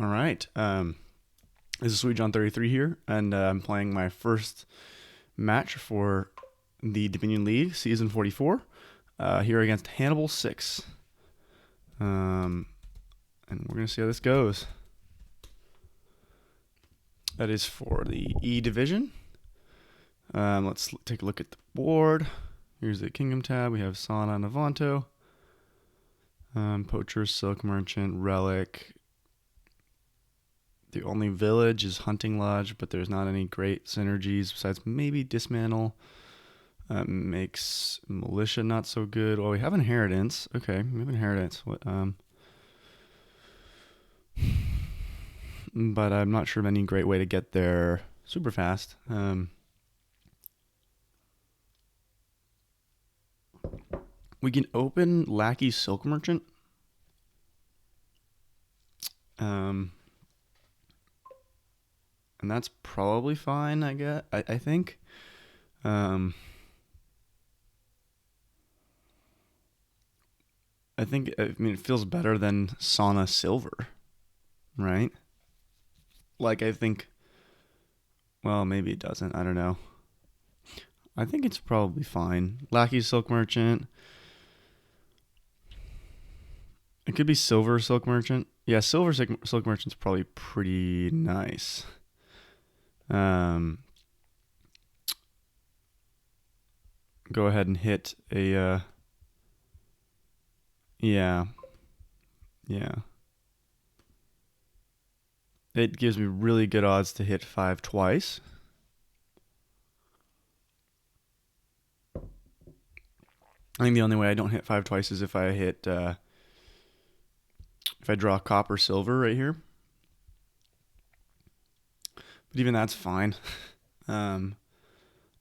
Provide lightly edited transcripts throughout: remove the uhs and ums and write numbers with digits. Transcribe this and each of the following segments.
All right. This is Sweet John 33 here, and I'm playing my first match for the Dominion League Season 44 here against Hannibal6. And we're going to see how this goes. That is for the E Division. Let's take a look at the board. Here's the Kingdom tab. We have Sana, Navanto, Poacher, Silk Merchant, Relic. The only village is Hunting Lodge, but there's not any great synergies besides maybe Dismantle. Makes Militia not so good. Well, we have Inheritance. Okay, we have Inheritance. But I'm not sure of any great way to get there super fast. We can open Lackey Silk Merchant. And that's probably fine, I guess. I think. I mean, it feels better than Sauna Silver, right? Like, I think, well, maybe it doesn't. I don't know. I think it's probably fine. Lackey Silk Merchant. It could be Silver Silk Merchant. Yeah, Silver Silk Merchant's probably pretty nice. Go ahead and hit a, yeah. It gives me really good odds to hit 5 twice. I think the only way I don't hit 5 twice is if I hit, if I draw copper silver right here. But even that's fine. I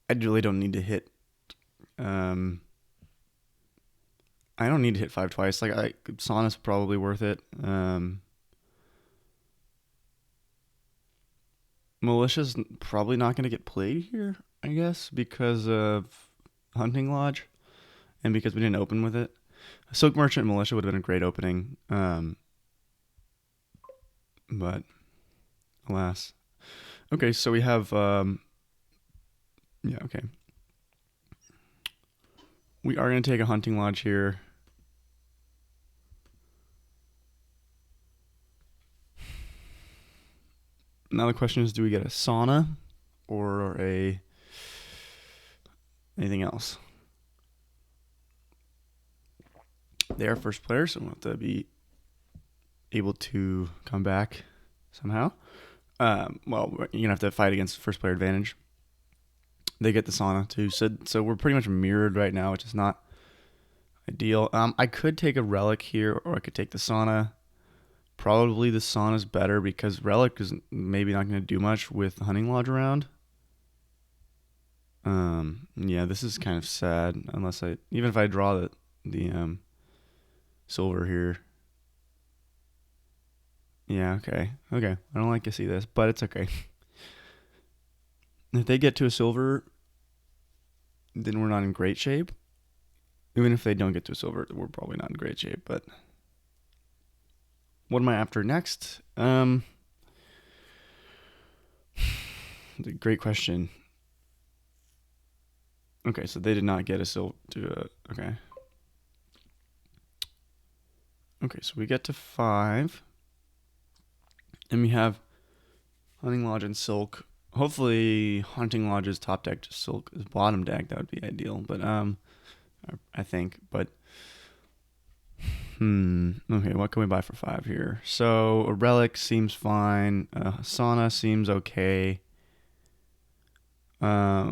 really don't need to hit, I don't need to hit 5 twice. Like, Sauna's probably worth it. Militia's probably not going to get played here, I guess, because of Hunting Lodge and because we didn't open with it. Silk Merchant Militia would have been a great opening, but alas. Okay, so we have, yeah, okay. We are going to take a Hunting Lodge here. Now the question is, do we get a Sauna or anything else? They are first players, so we'll have to be able to come back somehow. Well, you're going to have to fight against first player advantage. They get the Sauna too, so we're pretty much mirrored right now, which is not ideal. I could take a Relic here, or I could take the Sauna. Probably the Sauna is better because Relic is maybe not going to do much with the Hunting Lodge around. Yeah, this is kind of sad. Even if I draw the silver here. Yeah, okay. I don't like to see this, but it's okay. If they get to a silver, then we're not in great shape. Even if they don't get to a silver, we're probably not in great shape, but what am I after next? Great question. Okay, so they did not get a silver. Okay. Okay, so we get to 5. And we have Hunting Lodge and Silk. Hopefully Hunting Lodge is top deck, just Silk is bottom deck. That would be ideal. But I think. But okay, what can we buy for 5 here? So a Relic seems fine. Sauna seems okay. Yeah,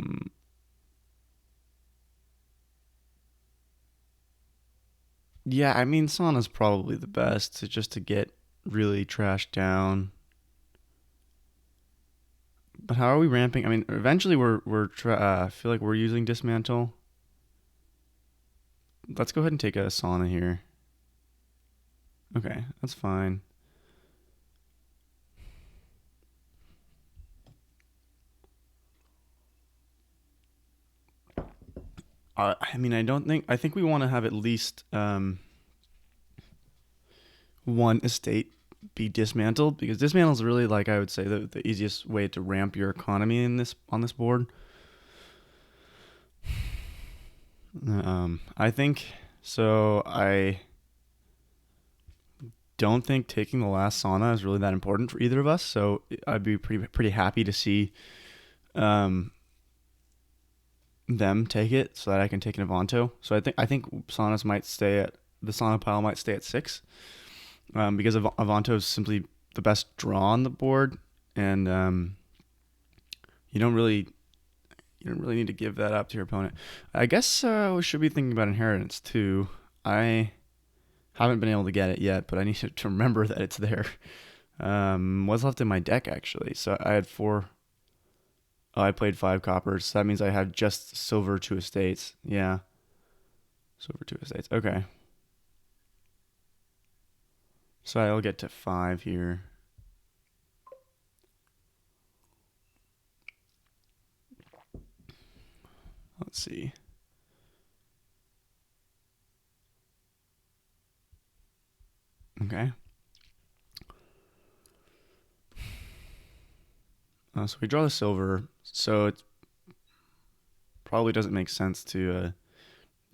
I mean Sauna's probably the best just to get really trashed down. But how are we ramping? I mean, eventually I feel like we're using Dismantle. Let's go ahead and take a Sauna here. Okay, that's fine. I mean, I think we want to have at least one estate be dismantled because dismantle is really like I would say the easiest way to ramp your economy in this on this board. I think so. I don't think taking the last sauna is really that important for either of us. So I'd be pretty happy to see um, them take it so that I can take an Avanto. So I think saunas might stay at the sauna pile might stay at 6 because Avanto is simply the best draw on the board, and you don't really you don't really need to give that up to your opponent. I guess we should be thinking about inheritance too. I haven't been able to get it yet, but I need to remember that it's there. What's left in my deck actually? So I had 4. Oh, I played 5 coppers. So that means I had just silver 2 estates. Yeah, silver 2 estates. Okay, so I'll get to 5 here. Let's see. Okay. So we draw the silver. So it probably doesn't make sense to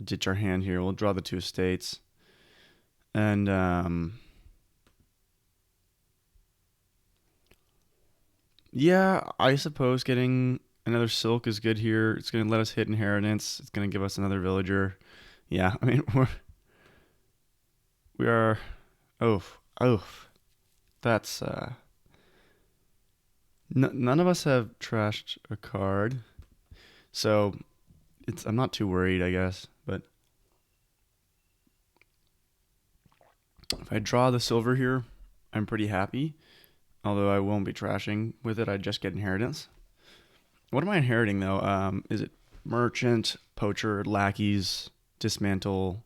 ditch our hand here. We'll draw the 2 estates. And yeah, I suppose getting another silk is good here. It's going to let us hit inheritance. It's going to give us another villager. Yeah, I mean, we are. Oh, oh, that's. None of us have trashed a card. So I'm not too worried, I guess. But if I draw the silver here, I'm pretty happy. Although I won't be trashing with it, I just get inheritance. What am I inheriting though? Is it merchant, poacher, lackeys, dismantle?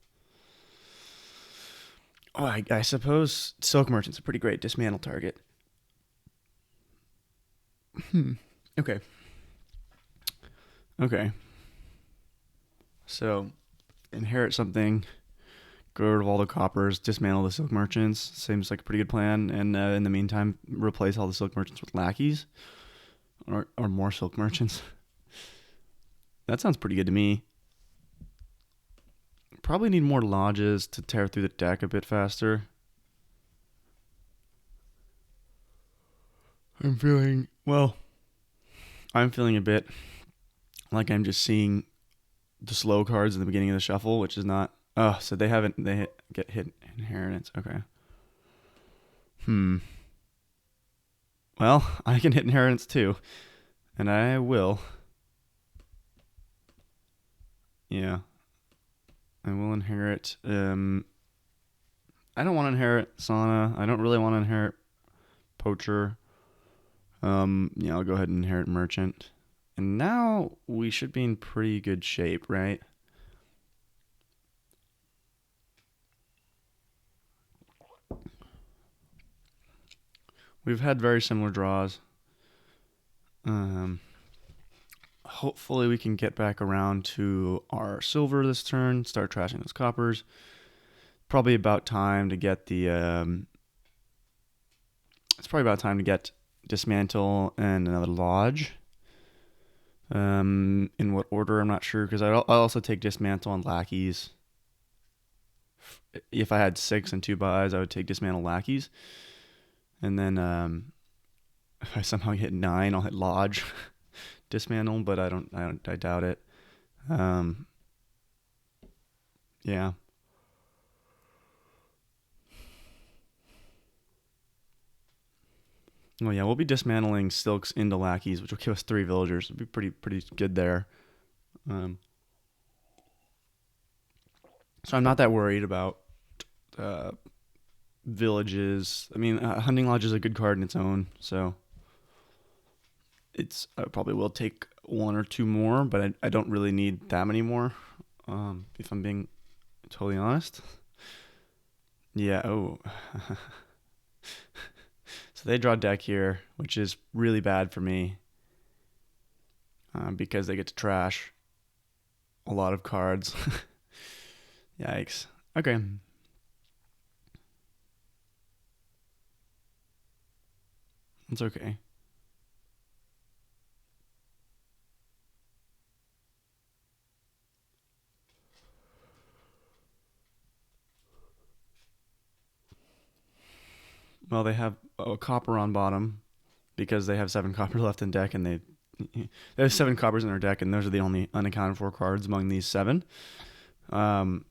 Oh, I suppose silk merchant's a pretty great dismantle target. Okay. Okay. So inherit something, get rid of all the coppers, dismantle the silk merchants. Seems like a pretty good plan. And in the meantime, replace all the silk merchants with lackeys or more silk merchants. That sounds pretty good to me. Probably need more lodges to tear through the deck a bit faster. I'm feeling, well, I'm feeling a bit like I'm just seeing the slow cards in the beginning of the shuffle, which is not. Oh, so get hit inheritance. Okay. Hmm. Well, I can hit inheritance too, and I will. Yeah, I will inherit. I don't want to inherit Sauna. I don't really want to inherit Poacher. Yeah, I'll go ahead and inherit Merchant. And now we should be in pretty good shape, right? We've had very similar draws. Hopefully we can get back around to our silver this turn, start trashing those coppers. Probably about time to get the it's probably about time to get Dismantle and another Lodge. In what order I'm not sure because I'll also take Dismantle and Lackeys. If I had 6 and 2 buys, I would take Dismantle Lackeys, and then if I somehow hit 9, I'll hit Lodge Dismantle, but I doubt it. Um, yeah. Oh yeah, we'll be dismantling Silks into Lackeys, which will give us 3 villagers. It'll be pretty good there. Um, so I'm not that worried about uh, villages. I mean, Hunting Lodge is a good card in its own, so I probably will take 1 or 2 more, but I don't really need that many more. If I'm being totally honest. Yeah. Oh. So they draw deck here, which is really bad for me because they get to trash a lot of cards. Yikes. Okay. It's okay. Well, they have a copper on bottom because they have 7 copper left in deck, and they have 7 coppers in their deck, and those are the only unaccounted for cards among these 7. Um,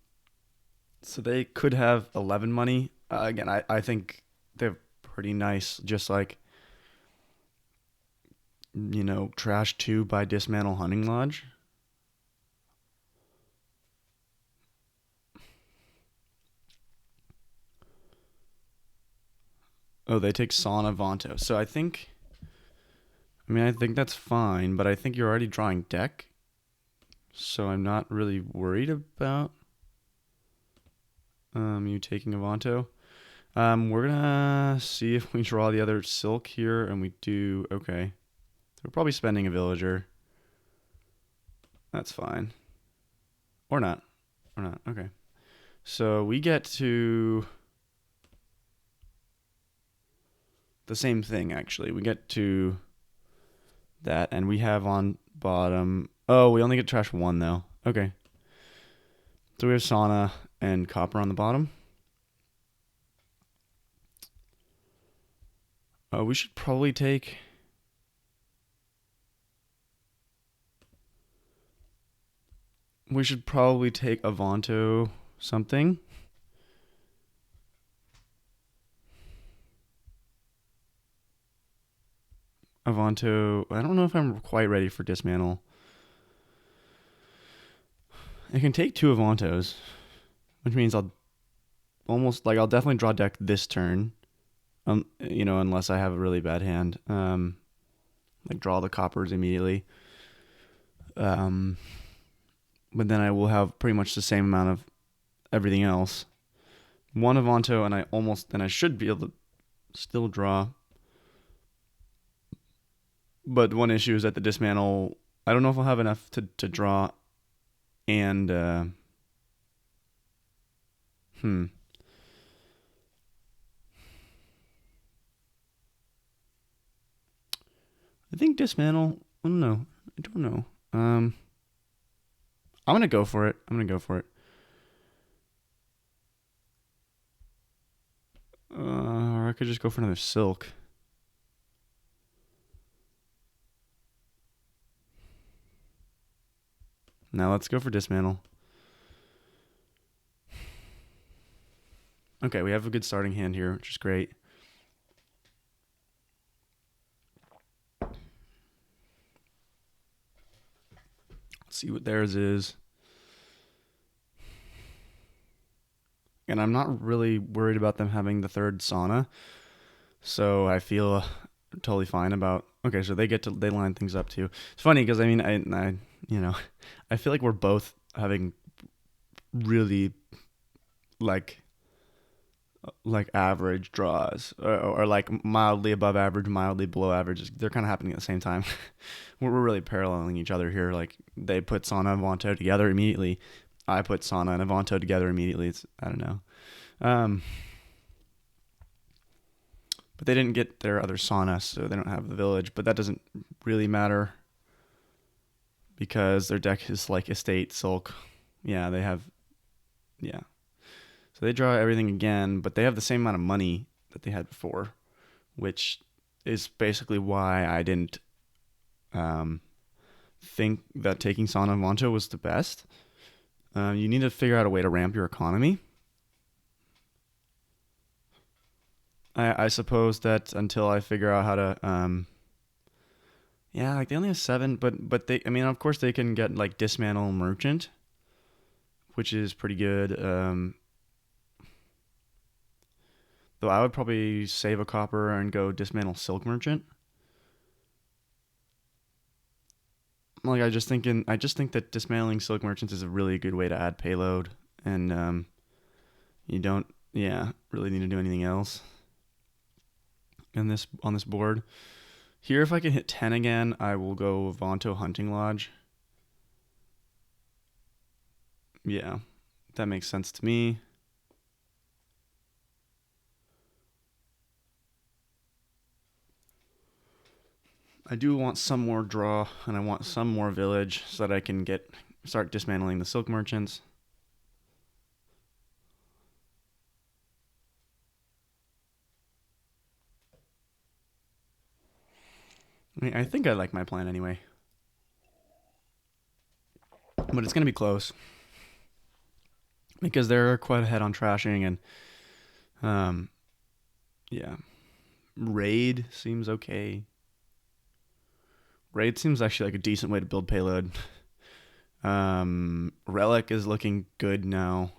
so they could have 11 money. Again, I think they're pretty nice, just like, Trash 2 by Dismantle Hunting Lodge. Oh, they take Sauna Vonto. So I think that's fine, but I think you're already drawing deck, so I'm not really worried about you taking a Vonto. We're gonna see if we draw the other Silk here, and we do. Okay, so we're probably spending a Villager. That's fine, or not, Okay, so we get to the same thing. Actually, we get to that, and we have on bottom. Oh, we only get trash 1 though. Okay, so we have Sauna and Copper on the bottom. We should probably take. We should probably take Avanto something. Avanto. I don't know if I'm quite ready for Dismantle. I can take 2 Avantos, which means I'll definitely draw deck this turn. Unless I have a really bad hand. Like draw the coppers immediately. But then I will have pretty much the same amount of everything else. 1 Avanto, and I should be able to still draw. But one issue is that the Dismantle, I don't know if I'll have enough to draw and I think Dismantle. I don't know. I'm gonna go for it. Or I could just go for another Silk. Now let's go for Dismantle. Okay, we have a good starting hand here, which is great. Let's see what theirs is. And I'm not really worried about them having the 3rd Sauna. So I feel totally fine about. Okay, so they line things up too. It's funny because I feel like we're both having really like average draws, or like mildly above average, mildly below average. They're kind of happening at the same time. We're really paralleling each other here. Like they put Sauna and Avanto together immediately. I put Sauna and Avanto together immediately. I don't know. But they didn't get their other Sauna, so they don't have the village. But that doesn't really matter because their deck is like Estate, Sulk. Yeah, they have. Yeah. So they draw everything again, but they have the same amount of money that they had before, which is basically why I didn't think that taking Sauna and Vanto was the best. You need to figure out a way to ramp your economy. I suppose that until I figure out how to, yeah, like they only have 7, but they, of course they can get like Dismantle Merchant, which is pretty good. Though I would probably save a copper and go Dismantle Silk Merchant. Like I just think that dismantling Silk Merchants is a really good way to add payload, and you don't, really need to do anything else. On this board here, if I can hit 10 again, I will go Vonto Hunting Lodge. Yeah, that makes sense to me. I do want some more draw, and I want some more village so that I can start dismantling the silk merchants. I mean, I think I like my plan anyway, but it's gonna be close because they're quite ahead on trashing, and yeah, raid seems okay. Raid seems actually like a decent way to build payload. Relic is looking good now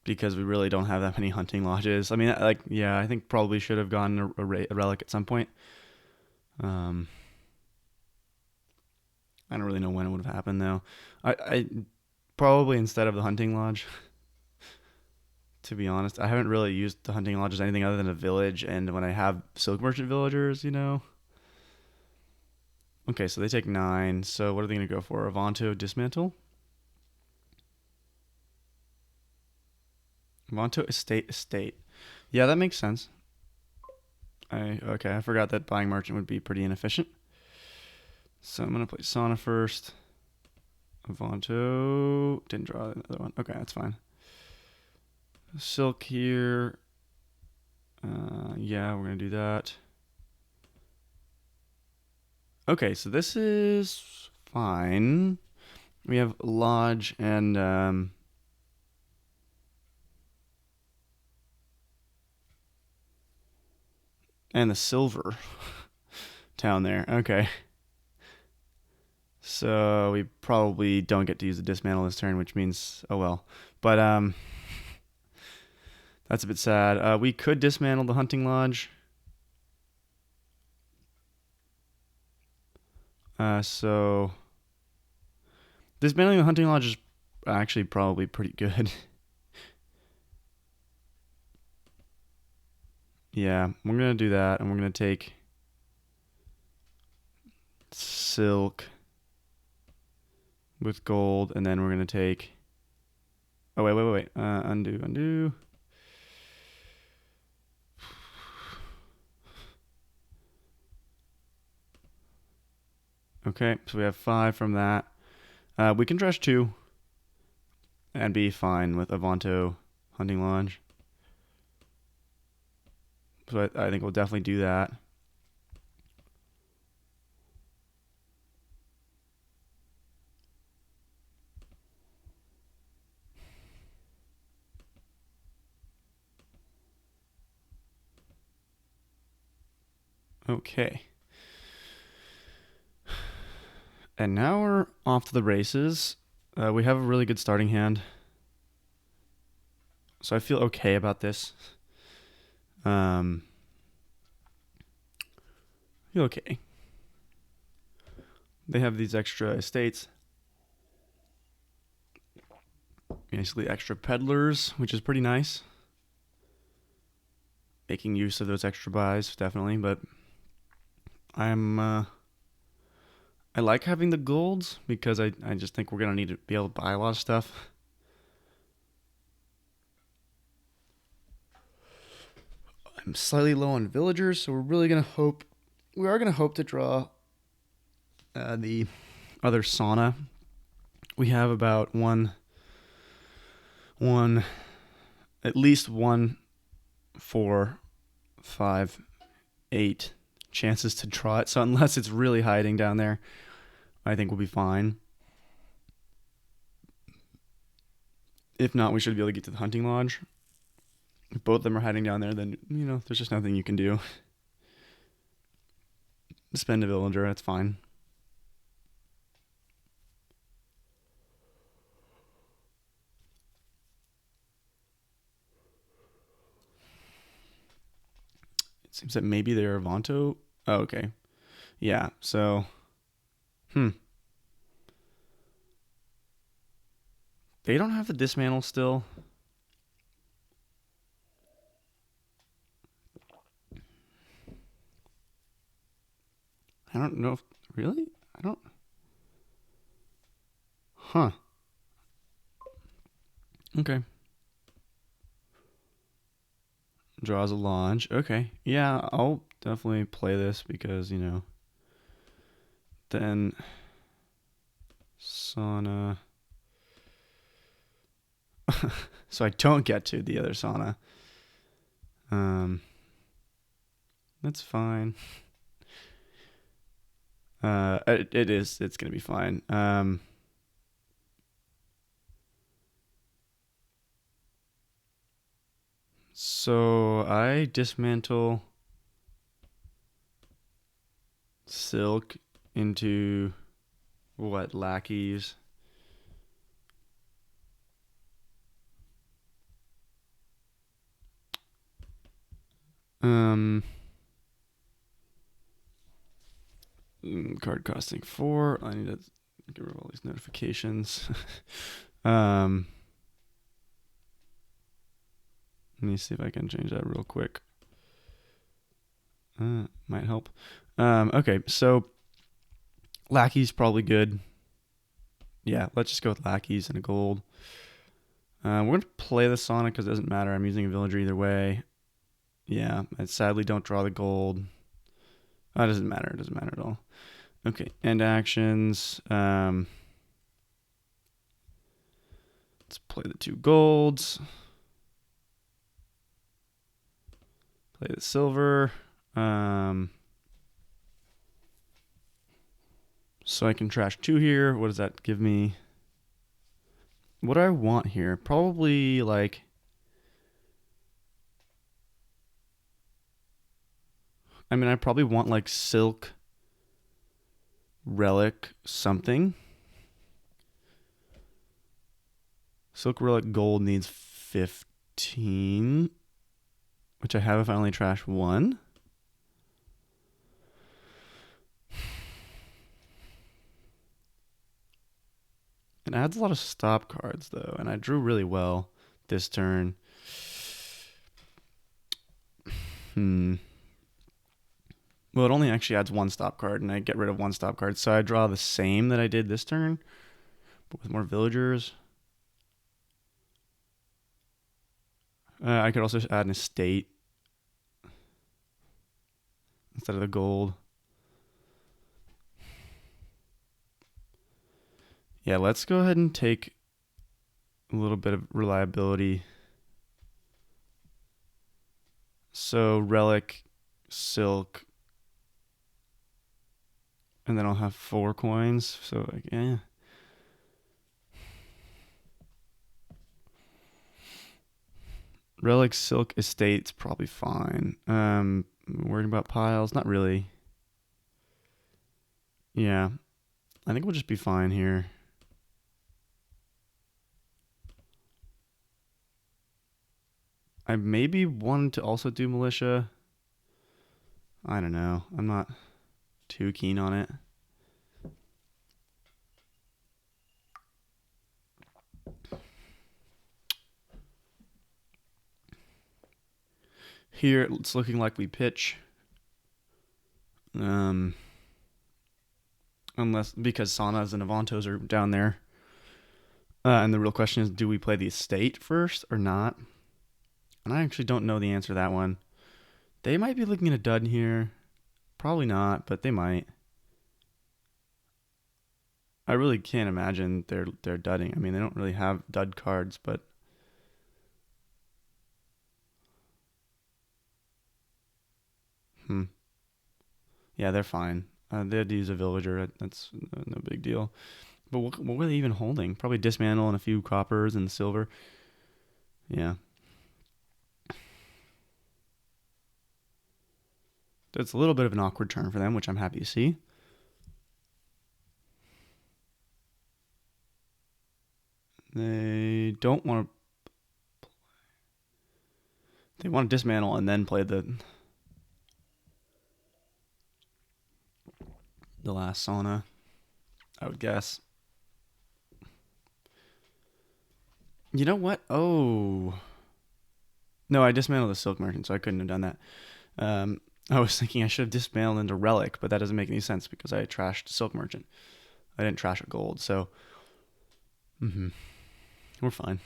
because we really don't have that many hunting lodges. I mean, like, yeah, I think probably should have gotten a relic at some point. I don't really know when it would have happened though. I probably instead of the hunting lodge. To be honest, I haven't really used the hunting lodge as anything other than a village, and when I have silk merchant villagers, you know. Okay, so they take 9. So what are they going to go for? Avanto dismantle? Avanto estate. Yeah, that makes sense. I forgot that buying merchant would be pretty inefficient. So I'm gonna play Sauna first. Avanto didn't draw another one. Okay, that's fine. Silk here. Yeah, we're gonna do that. Okay, so this is fine. We have lodge and the silver town there. Okay. So we probably don't get to use the dismantle this turn, which means oh well. But that's a bit sad. We could dismantle the hunting lodge. So dismantling the hunting lodge is actually probably pretty good. Yeah, we're gonna do that, and we're gonna take silk with gold, and then we're gonna take. Oh wait. Undo. Okay, so we have 5 from that. We can trash 2 and be fine with Avanto hunting lodge. So I think we'll definitely do that. Okay. And now we're off to the races. We have a really good starting hand. So I feel okay about this. Feel okay. They have these extra estates. Basically extra peddlers, which is pretty nice. Making use of those extra buys, definitely, but I like having the golds because I just think we're gonna need to be able to buy a lot of stuff. I'm slightly low on villagers, so we are gonna hope to draw the other sauna. We have about at least 1, 4, 5, 8 chances to draw it. So unless it's really hiding down there, I think we'll be fine. If not, we should be able to get to the hunting lodge. If both of them are hiding down there, then there's just nothing you can do. Spend a villager, that's fine. It seems that maybe they're Avanto. Oh, okay. Yeah, so they don't have the dismantle still. I don't know if really? I don't. Huh. Okay. Draws a launch. Okay. Yeah, I'll definitely play this because, then sauna. So I don't get to the other sauna. Um, that's fine. It is. It's gonna be fine. So I dismantle silk into what lackeys. Um, Card costing 4. I need to get rid of all these notifications. um, Let me see if I can change that real quick. Might help. Okay, so lackey's probably good. Yeah, let's just go with lackeys and a gold. We're going to play the Sonic because it doesn't matter. I'm using a villager either way. Yeah, I sadly don't draw the gold. Oh, it doesn't matter. It doesn't matter at all. Okay, end actions. Let's play the 2 golds. Play the silver. So I can trash 2 here. What does that give me? What do I want here? Probably like... I probably want like silk, relic, something. Silk relic gold needs 15, which I have if I only trash 1. It adds a lot of stop cards though, and I drew really well this turn. Well, it only actually adds 1 stop card, and I get rid of 1 stop card. So I draw the same that I did this turn, but with more villagers. I could also add an estate instead of the gold. Yeah, let's go ahead and take a little bit of reliability. So relic, silk, and then I'll have 4 coins. So yeah. Relic, silk, estate's probably fine. Worried about piles? Not really. Yeah, I think we'll just be fine here. I maybe wanted to also do militia. I don't know. I'm not too keen on it. Here it's looking like we pitch. Unless because Sanas and Avantos are down there. And the real question is, do we play the estate first or not? And I actually don't know the answer to that one. They might be looking at a dud here. Probably not, but they might. I really can't imagine they're dudding. I mean, they don't really have dud cards, but yeah, they're fine. They had to use a villager. That's no big deal. But what were they even holding? Probably dismantle and a few coppers and silver. Yeah. It's a little bit of an awkward turn for them, which I'm happy to see. They don't want to. They want to dismantle and then play the last sauna, I would guess. You know what? Oh. No, I dismantled the silk merchant, so I couldn't have done that. I was thinking I should have dismantled into relic, but that doesn't make any sense because I trashed silk merchant. I didn't trash a gold, so we're fine.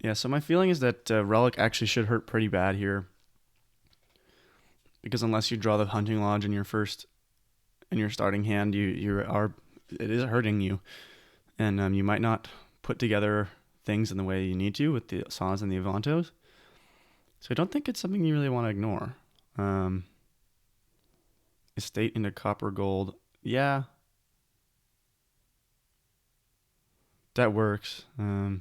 Yeah, so my feeling is that Relic actually should hurt pretty bad here. Because unless you draw the Hunting Lodge in your starting hand, it is hurting you. And you might not put together things in the way you need to with the Saws and the Avantos. So I don't think it's something you really want to ignore. Estate into copper gold. Yeah, that works. Hmm.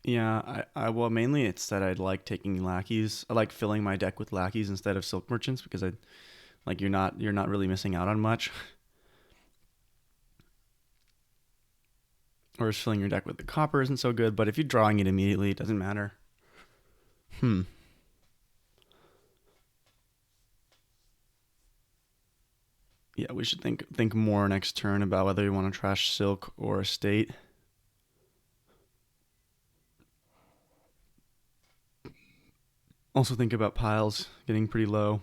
Yeah, well mainly it's that I'd like taking lackeys. I like filling my deck with lackeys instead of silk merchants because I like you're not really missing out on much. Or just filling your deck with the copper isn't so good, but if you're drawing it immediately, it doesn't matter. Hmm. Yeah, we should think more next turn about whether you want to trash silk or estate. Also think about piles getting pretty low.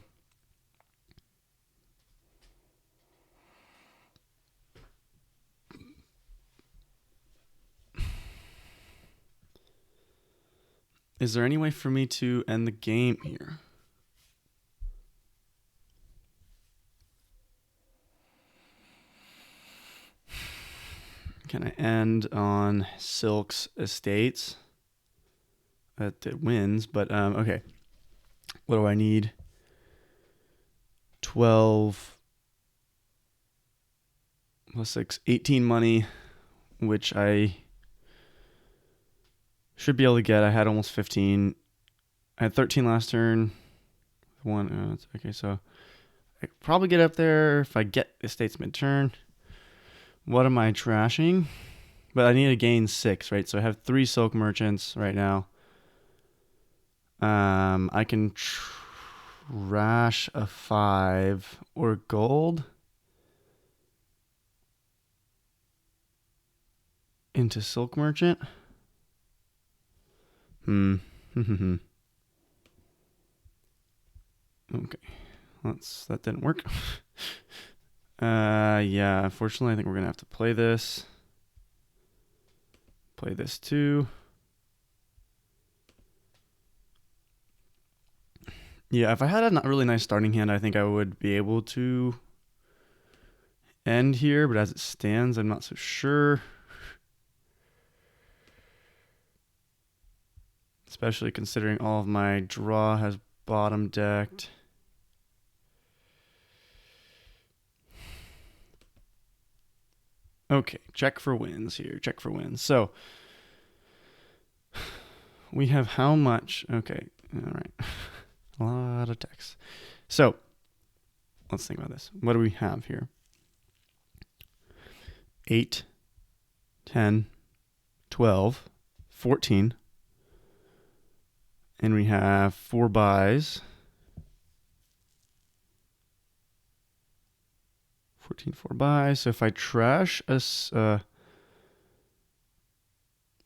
Is there any way for me to end the game here? Can I end on Silk's estates? That wins, but okay. What do I need? 12 plus 6, 18 money, which I should be able to get. I had almost 15. I had 13 last turn. One. Okay, so I could probably get up there if I get estates mid-turn. What am I trashing? But I need to gain 6, right? So I have 3 silk merchants right now. I can trash a 5 or gold into silk merchant. Okay, that didn't work. Yeah, unfortunately, I think we're gonna have to play this. Play this too. Yeah, if I had a not really nice starting hand, I think I would be able to end here, but as it stands, I'm not so sure. Especially considering all of my draw has bottom decked. Okay, check for wins here. Check for wins. So we have how much? Okay, all right. A lot of text. So let's think about this. What do we have here? 8, 10, 12, 14. And we have 4 buys. 14, 4 buys. So if I trash a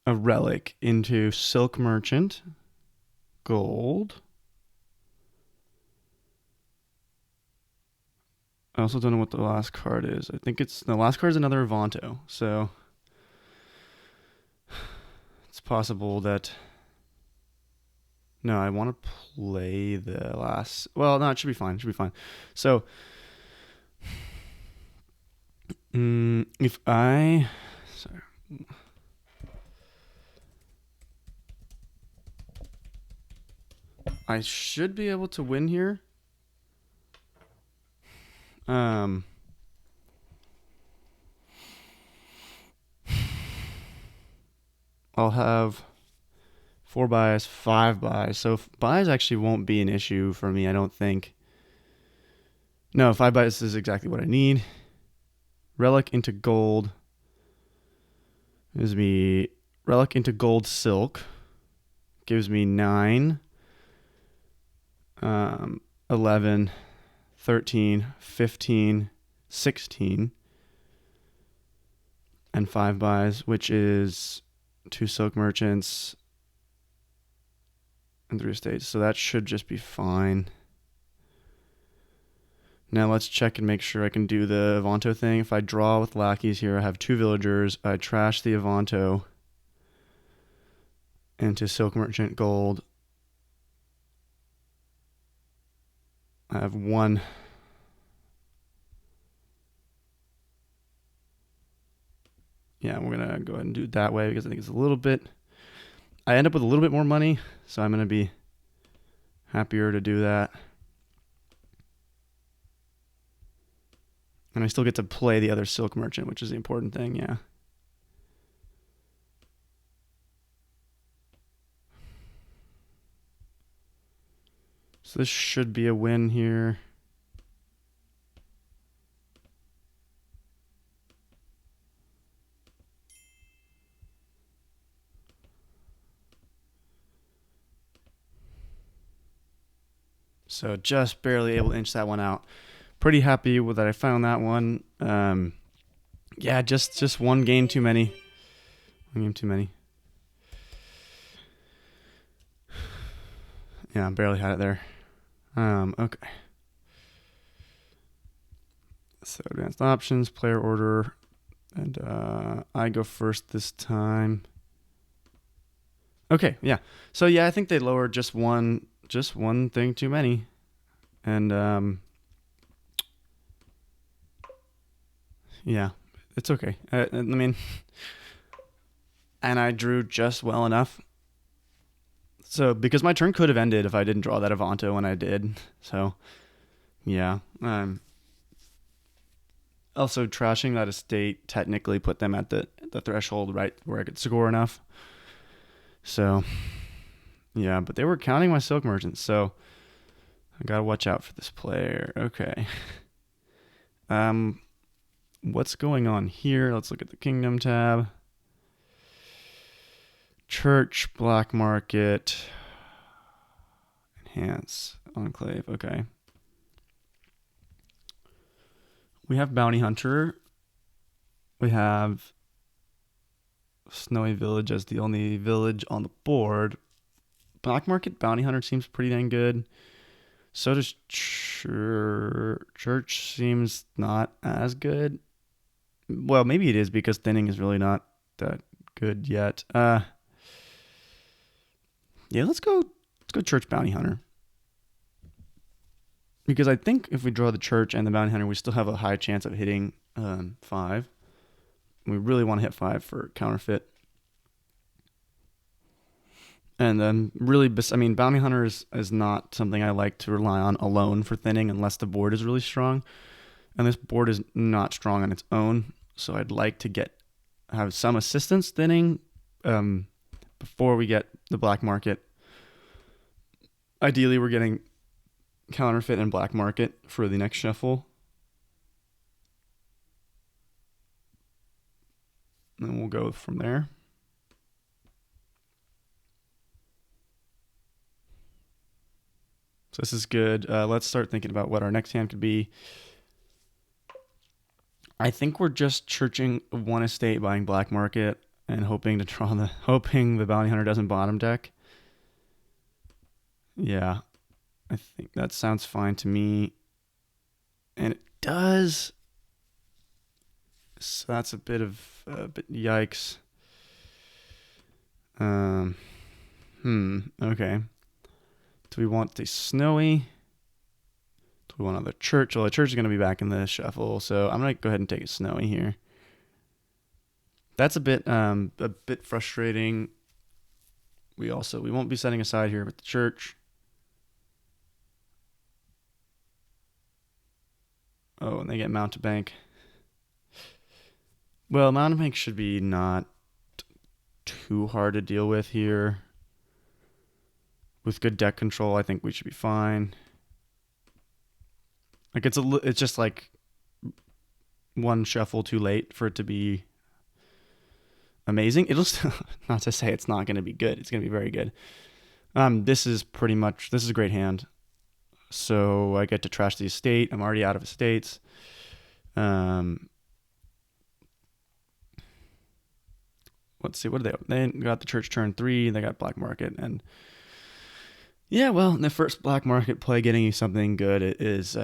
relic into Silk Merchant, gold. I also don't know what the last card is. I think the last card is another Avanto. So it's possible that. No, I want to play the last. Well, no, it should be fine. It should be fine. So if I. Sorry. I should be able to win here. I'll have 4 buys, 5 buys. So buys actually won't be an issue for me, I don't think. No, 5 buys is exactly what I need. Relic into gold gives me relic into gold silk. Gives me 9, 11, 13, 15, 16. and 5 buys, which is 2 silk merchants and 3 estates. So that should just be fine. Now let's check and make sure I can do the Avanto thing. If I draw with lackeys here, I have 2 villagers. I trash the Avanto into silk merchant gold. I have 1. Yeah, we're going to go ahead and do it that way because I think it's a little bit... I end up with a little bit more money, so I'm going to be happier to do that. And I still get to play the other silk merchant, which is the important thing, yeah. So this should be a win here. So just barely able to inch that one out. Pretty happy with that I found that one. Yeah, just one game too many. One game too many. Yeah, barely had it there. Okay. So advanced options, player order, and I go first this time. Okay, yeah. So yeah, I think they lowered just one thing too many, and yeah, it's okay. I mean, and I drew just well enough. So because my turn could have ended if I didn't draw that Avanto when I did. So yeah. Also trashing that estate technically put them at the threshold right where I could score enough. So yeah, but they were counting my silk merchants, so I gotta watch out for this player. Okay. What's going on here? Let's look at the Kingdom tab. Church, Black Market, Enhance, Enclave. Okay. We have Bounty Hunter. We have Snowy Village as the only village on the board. Black Market Bounty Hunter seems pretty dang good. So does Church seems not as good. Well, maybe it is because thinning is really not that good yet. Yeah, let's go Church Bounty Hunter. Because I think if we draw the Church and the Bounty Hunter, we still have a high chance of hitting 5. We really want to hit 5 for counterfeit. And then really, I mean, Bounty Hunter is not something I like to rely on alone for thinning unless the board is really strong. And this board is not strong on its own. So I'd like to have some assistance thinning before we get the black market. Ideally, we're getting counterfeit and black market for the next shuffle. And we'll go from there. So this is good. Let's start thinking about what our next hand could be. I think we're just churching one estate, buying black market, and hoping the bounty hunter doesn't bottom deck. Yeah, I think that sounds fine to me. And it does. So that's a bit yikes. Okay. Do we want the snowy? Do we want another church? Well, the church is going to be back in the shuffle, so I'm going to go ahead and take a snowy here. That's a bit frustrating. We won't be setting aside here with the church. Oh, and they get mountebank. Well, mountebank should be not too hard to deal with here. With good deck control, I think we should be fine. Like it's just like one shuffle too late for it to be amazing. It'll still, not to say it's not going to be good. It's going to be very good. This is a great hand. So I get to trash the estate. I'm already out of estates. let's see, what do they got the church turn 3, they got black market, and yeah, well, the first black market play getting you something good is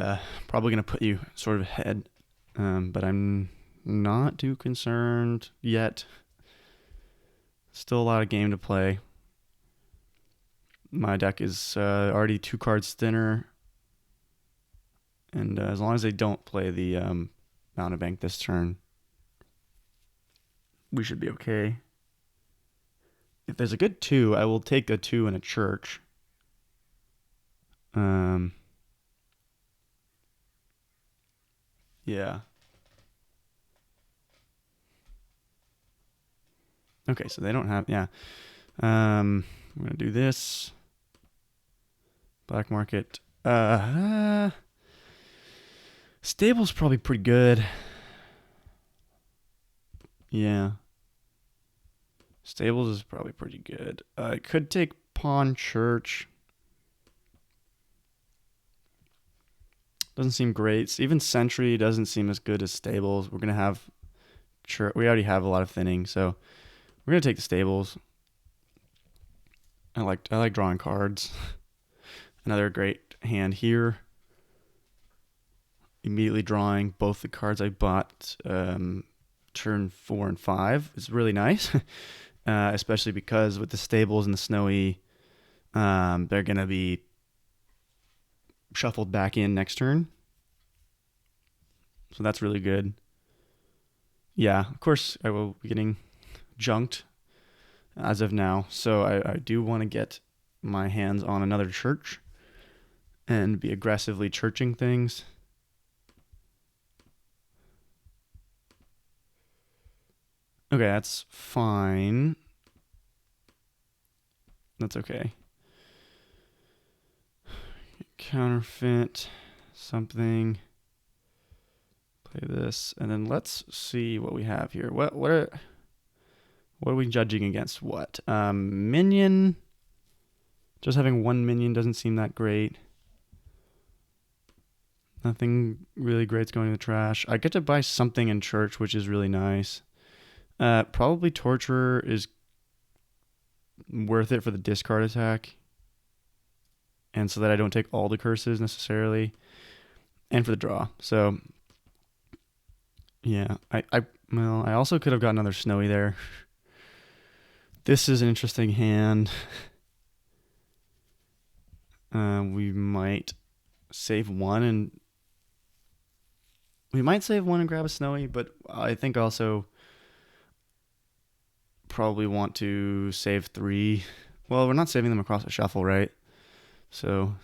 probably going to put you sort of ahead, but I'm not too concerned yet. Still a lot of game to play. My deck is already 2 cards thinner, and as long as they don't play the Mountain Bank this turn, we should be okay. If there's a good 2, I will take a 2 in a church. Yeah. Okay, so they don't have, yeah. I'm gonna do this. Black market. Stable's probably pretty good. Yeah. Stables is probably pretty good. I could take pawn church. Doesn't seem great. Even sentry doesn't seem as good as stables. We're gonna have church. We already have a lot of thinning, so we're gonna take the stables. I like drawing cards. Another great hand here. Immediately drawing both the cards I bought turn 4 and 5 is really nice, especially because with the stables and the snowy, they're going to be shuffled back in next turn. So that's really good. Yeah, of course I will be getting junked as of now. So I do want to get my hands on another church and be aggressively churching things. Okay, that's fine. That's okay. Counterfeit something. Play this, and then let's see what we have here. What are we judging against? What? Minion. Just having 1 minion doesn't seem that great. Nothing really great's going in the trash. I get to buy something in church, which is really nice. Probably Torturer is worth it for the discard attack, and so that I don't take all the curses necessarily, and for the draw. So yeah, I also could have got another snowy there. This is an interesting hand. We might save one and grab a snowy, but I think also probably want to save 3. Well, we're not saving them across the shuffle, right? So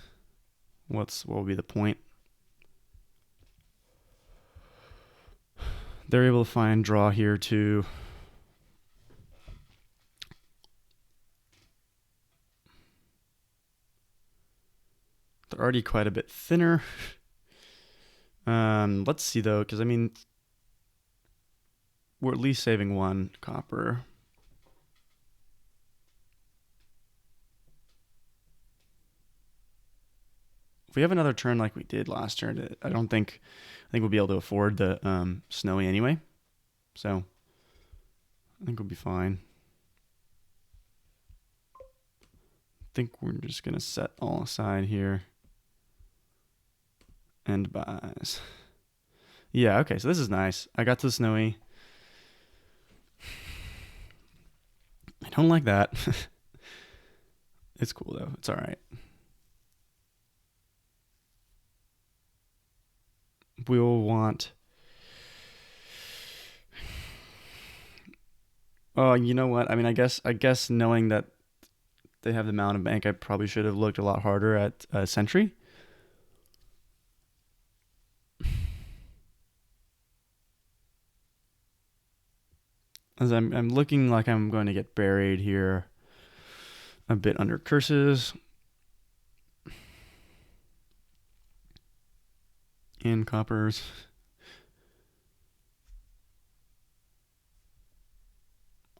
what will be the point? They're able to find draw here too. They're already quite a bit thinner. Let's see though, because I mean, we're at least saving 1 copper. If we have another turn like we did last turn, I think we'll be able to afford the snowy anyway. So I think we'll be fine. I think we're just gonna set all aside here. End buys. Yeah, okay, so this is nice. I got to the snowy. I don't like that. It's cool though. It's all right. We'll want. Oh, you know what? I mean, I guess knowing that they have the Mountain Bank, I probably should have looked a lot harder at Sentry. As I'm looking like I'm going to get buried here a bit under curses. And coppers.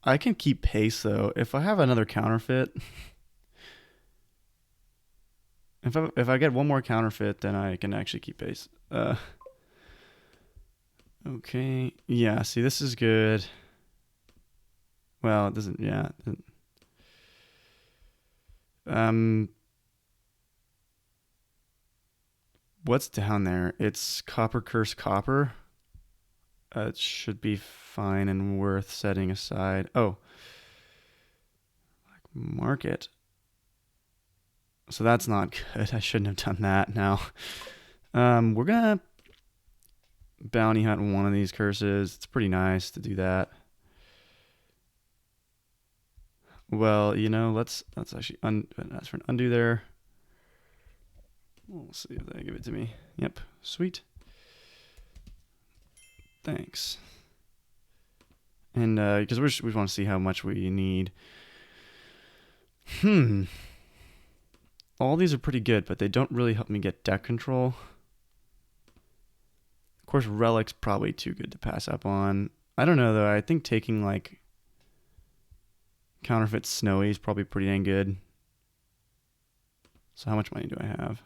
I can keep pace though. If I have another counterfeit, if I get one more counterfeit, then I can actually keep pace. Okay, yeah. See, this is good. Well, it doesn't. Yeah. Um, what's down there? It's Copper Curse Copper. It should be fine and worth setting aside. Oh, market. So that's not good. I shouldn't have done that. Now, we're gonna bounty hunt one of these curses. It's pretty nice to do that. Well, let's actually ask for an undo there. We'll see if they give it to me. Yep, sweet. Thanks. And because we want to see how much we need. All these are pretty good, but they don't really help me get deck control. Of course, Relic's probably too good to pass up on. I don't know though. I think taking like Counterfeit Snowy is probably pretty dang good. So how much money do I have?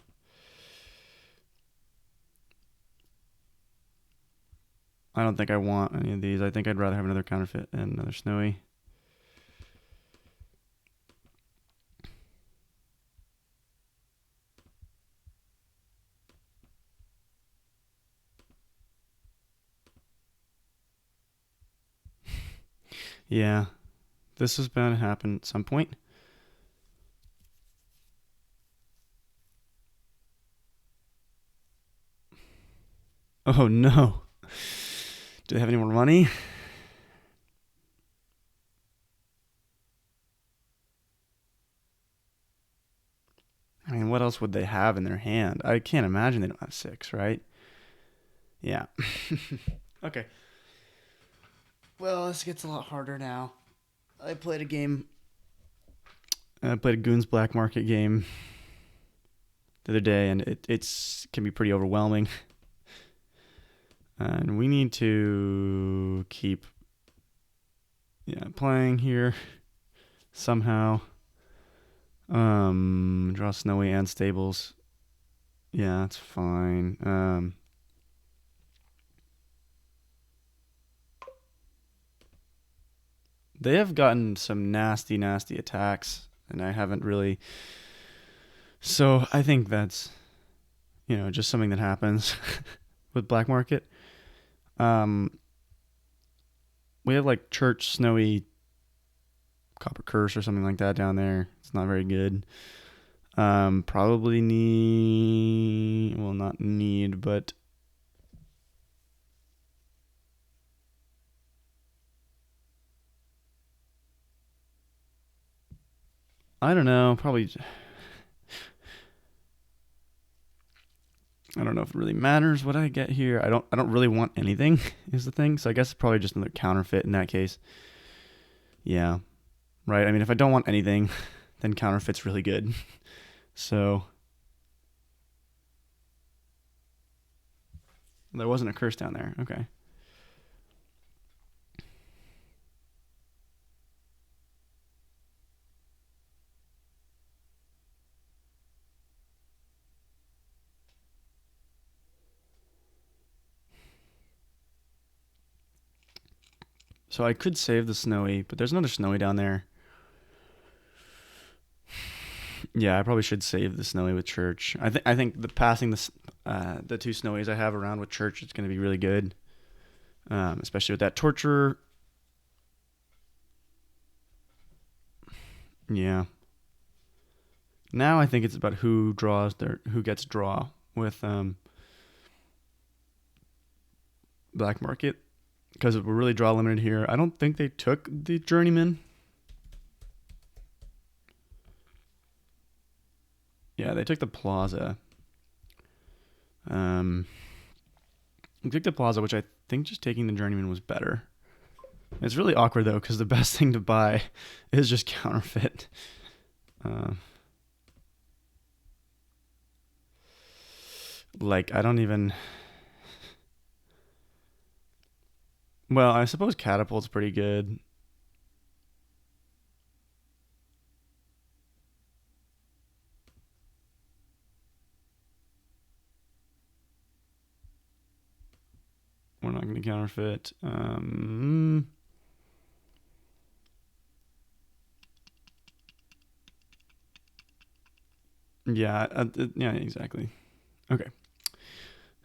I don't think I want any of these. I think I'd rather have another Counterfeit and another Snowy. Yeah, this is bound to happen at some point. Oh no. Do they have any more money? I mean, what else would they have in their hand? I can't imagine they don't have 6, right? Yeah. Okay. Well, this gets a lot harder now. I played a game. I played a Goons Black Market game the other day, and it's can be pretty overwhelming. And we need to keep playing here somehow. Draw Snowy and Stables. Yeah, that's fine. They have gotten some nasty, nasty attacks, and I haven't really. So I think that's, just something that happens with Black Market. Um, we have like Church, Snowy, Copper Curse, or something like that down there. It's not very good. Probably not need, but I don't know. Probably, I don't know if it really matters what I get here. I don't really want anything is the thing. So I guess it's probably just another counterfeit in that case. Yeah. Right. I mean, if I don't want anything, then counterfeit's really good. So there wasn't a curse down there. Okay. So I could save the Snowy, but there's another Snowy down there. Yeah, I probably should save the Snowy with Church. I think passing the two Snowies I have around with Church is going to be really good, especially with that Torture. Yeah. Now I think it's about who gets draw with Black Market, because we're really draw limited here. I don't think they took the Journeyman. Yeah, they took the Plaza. They took the Plaza, which I think just taking the Journeyman was better. It's really awkward though, because the best thing to buy is just counterfeit. Like I don't even. Well, I suppose Catapult's pretty good. We're not going to counterfeit. Yeah, yeah, exactly. Okay.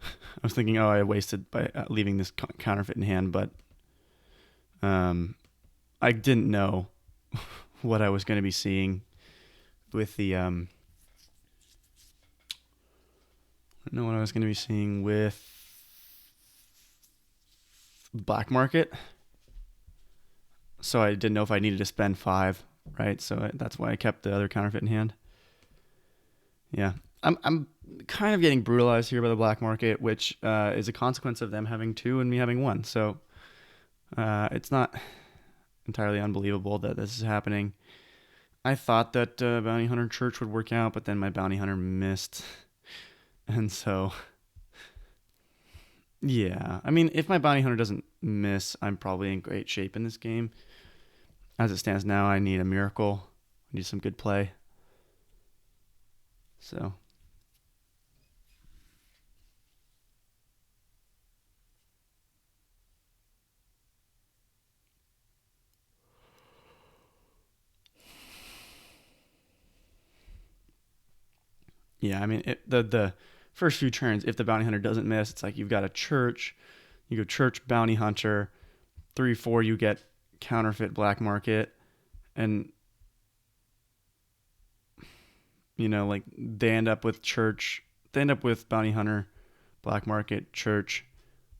I was thinking, oh, I wasted by leaving this counterfeit in hand, but um, I didn't know what I was going to be seeing with the I didn't know what I was going to be seeing with black market, so I didn't know if I needed to spend five, right? So that's why I kept the other counterfeit in hand. Yeah, I'm kind of getting brutalized here by the black market, which is a consequence of them having two and me having one. So it's not entirely unbelievable that this is happening. I thought that Bounty Hunter Church would work out, but then my Bounty Hunter missed. And so, yeah. I mean, if my Bounty Hunter doesn't miss, I'm probably in great shape in this game. As it stands now, I need a miracle. I need some good play. So, yeah. I mean, the first few turns, if the Bounty Hunter doesn't miss, it's like you've got a church. You go church, Bounty Hunter. 3, 4, you get counterfeit black market. And, like they end up with church. They end up with Bounty Hunter, black market, church,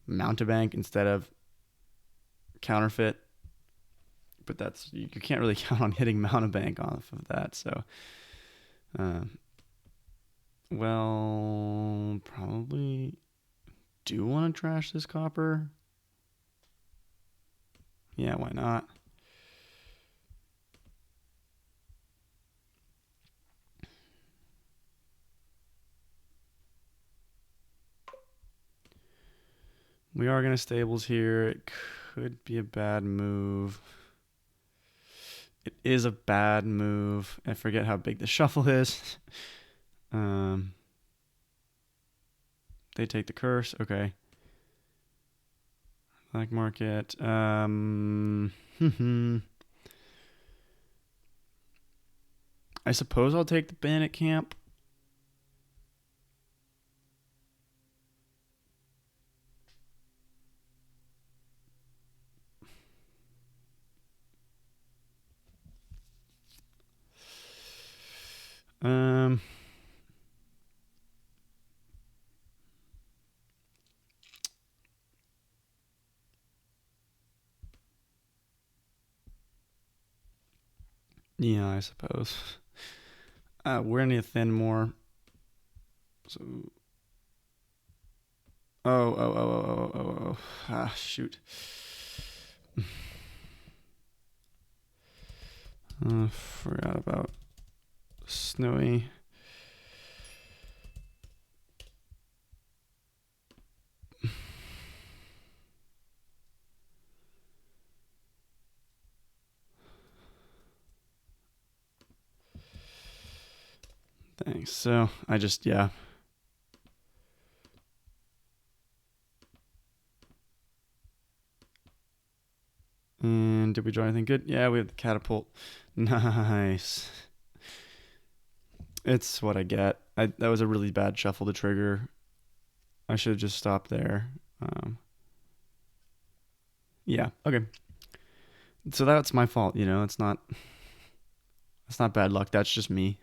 mountebank instead of counterfeit. But that's you can't really count on hitting mountebank off of that. So, uh, well, probably do want to trash this copper. Yeah, why not? We are gonna stables here. It could be a bad move. It is a bad move. I forget how big the shuffle is. Um, they take the curse. Okay. Black market. I suppose I'll take the bandit camp. Um, yeah, I suppose. We're gonna need a thin more. So, oh. Ah, shoot. Forgot about snowy. Thanks. So I just, yeah. And did we draw anything good? Yeah, we have the catapult. Nice. It's what I get. That was a really bad shuffle to trigger. I should have just stopped there. Yeah. Okay. So that's my fault. It's not bad luck. That's just me.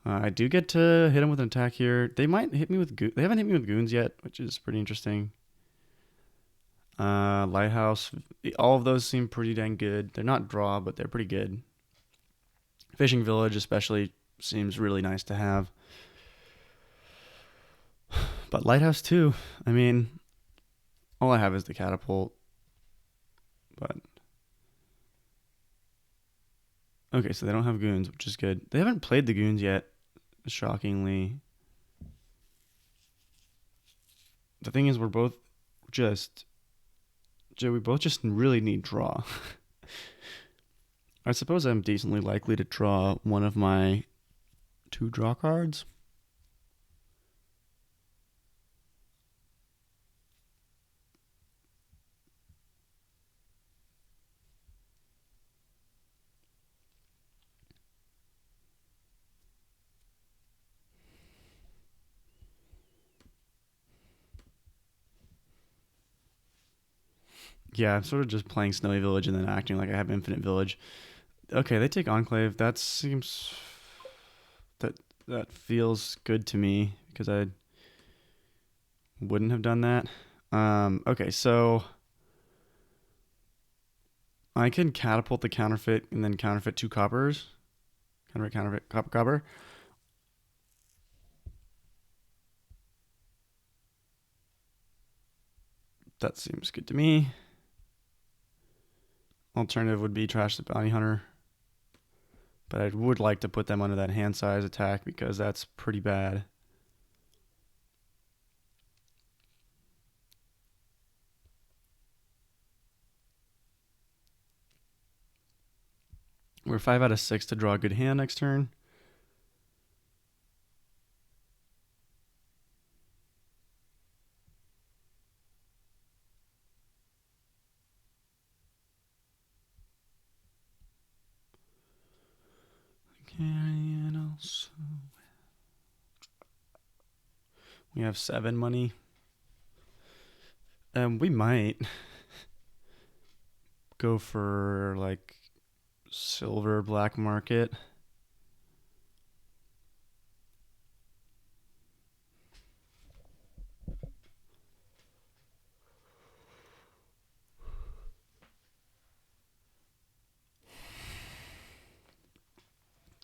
I do get to hit him with an attack here. They might hit me with They haven't hit me with goons yet, which is pretty interesting. Lighthouse. All of those seem pretty dang good. They're not draw, but they're pretty good. Fishing village especially seems really nice to have. But lighthouse too. I mean, all I have is the catapult. But okay, so they don't have goons, which is good. They haven't played the goons yet, shockingly. The thing is, just we both just really need draw. I suppose I'm decently likely to draw one of my 2 draw cards. Yeah, I'm sort of just playing Snowy Village and then acting like I have Infinite Village. Okay, they take Enclave. That seems that that feels good to me because I wouldn't have done that. Okay, so I can catapult the counterfeit and then counterfeit 2 coppers. Counterfeit, copper, copper. That seems good to me. Alternative would be trash the bounty hunter, but I would like to put them under that hand size attack because that's pretty bad. We're 5 out of 6 to draw a good hand next turn. We have 7 money. We might go for like silver black market.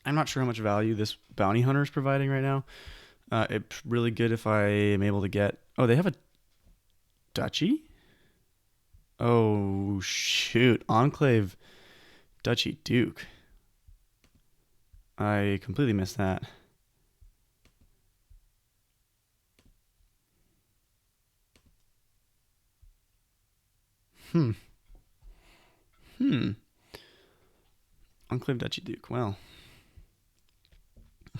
I'm not sure how much value this bounty hunter is providing right now. It's really good if I am able to get. Oh, they have a duchy. Oh shoot, Enclave Duchy Duke. I completely missed that. Hmm. Hmm. Enclave Duchy Duke. Well,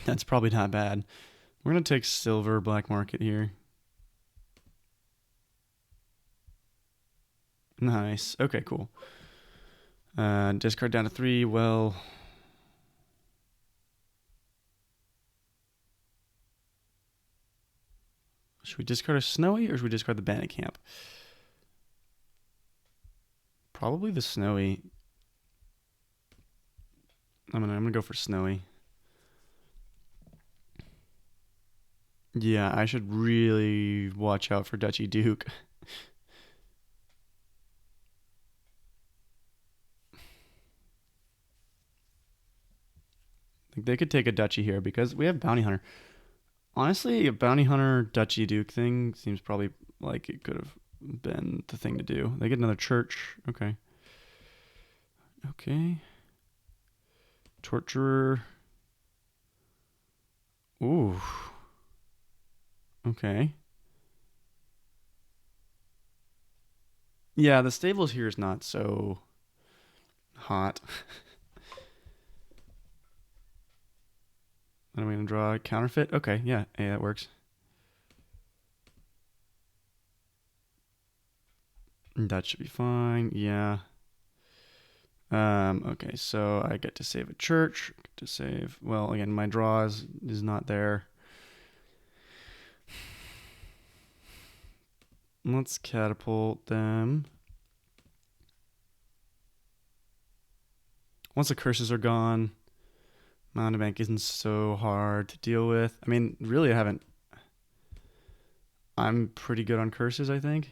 that's probably not bad. We're gonna take silver black market here. Nice. Okay, cool. Discard down to 3. Well, should we discard a Snowy or should we discard the Bandit Camp? Probably the Snowy. I'm gonna go for Snowy. Yeah, I should really watch out for Duchy Duke. Like they could take a Duchy here because we have Bounty Hunter. Honestly, a Bounty Hunter Duchy Duke thing seems probably like it could have been the thing to do. They get another church. Okay. Okay. Torturer. Ooh. Okay. Yeah, the stables here is not so hot. Then I'm gonna draw a counterfeit. Okay, yeah, that works. That should be fine. Yeah. Okay, so I get to save a church. Get to save. Well, again, my draw is not there. Let's catapult them. Once the curses are gone, Mountebank isn't so hard to deal with. I mean, really, I haven't. I'm pretty good on curses, I think.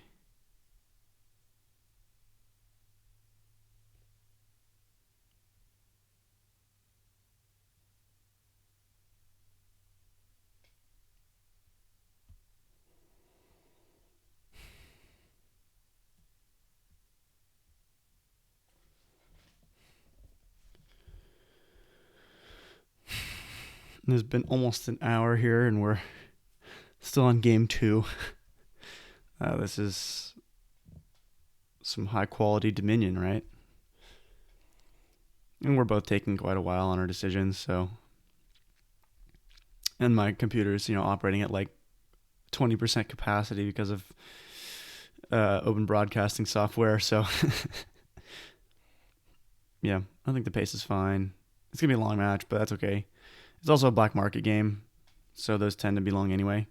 There's been almost an hour here, and we're still on game 2. This is some high quality Dominion, right? And we're both taking quite a while on our decisions, so. And my computer is, operating at like 20% capacity because of open broadcasting software. So, yeah, I think the pace is fine. It's gonna be a long match, but that's okay. It's also a black market game, so those tend to be long anyway.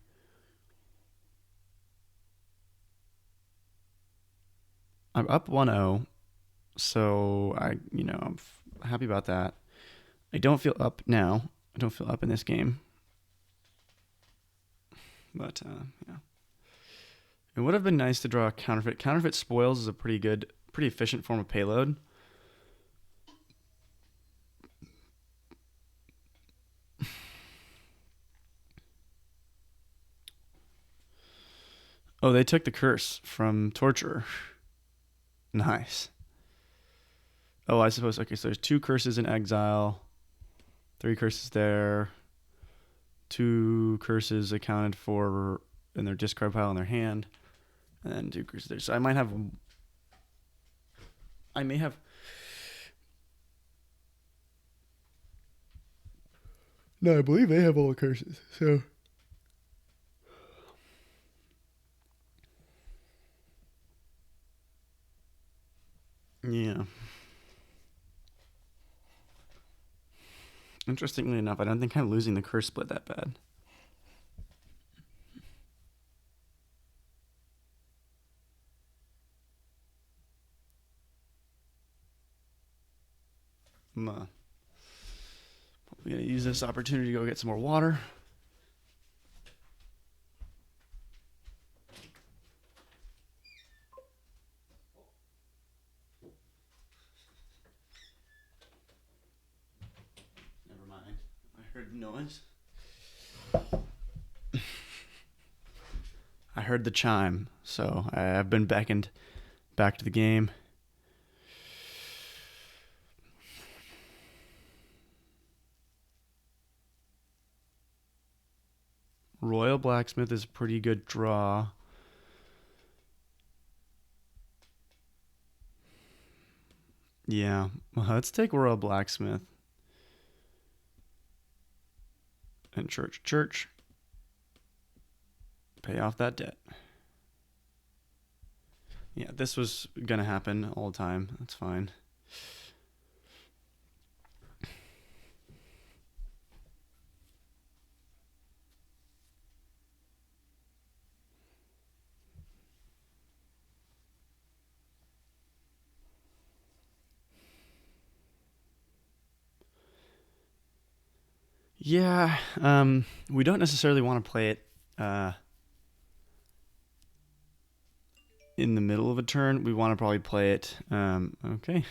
I'm up 1-0, so I'm happy about that. I don't feel up now. I don't feel up in this game. But, yeah. It would have been nice to draw a counterfeit. Counterfeit spoils is a pretty efficient form of payload. Oh, they took the curse from Torturer. Nice. Oh, I suppose. Okay, so there's 2 curses in exile, 3 curses there, 2 curses accounted for in their discard pile in their hand, and then 2 curses there. So I may have. No, I believe they have all the curses. So. Yeah. Interestingly enough, I don't think I'm losing the curse split that bad. I'm probably going to use this opportunity to go get some more water. Never mind. I heard noise. I heard the chime, so I've been beckoned back to the game. Royal Blacksmith is a pretty good draw. Yeah, well, let's take Royal Blacksmith. And Church. Pay off that debt. Yeah, this was going to happen all the time. That's fine. Yeah, we don't necessarily want to play it in the middle of a turn. We want to probably play it. Okay.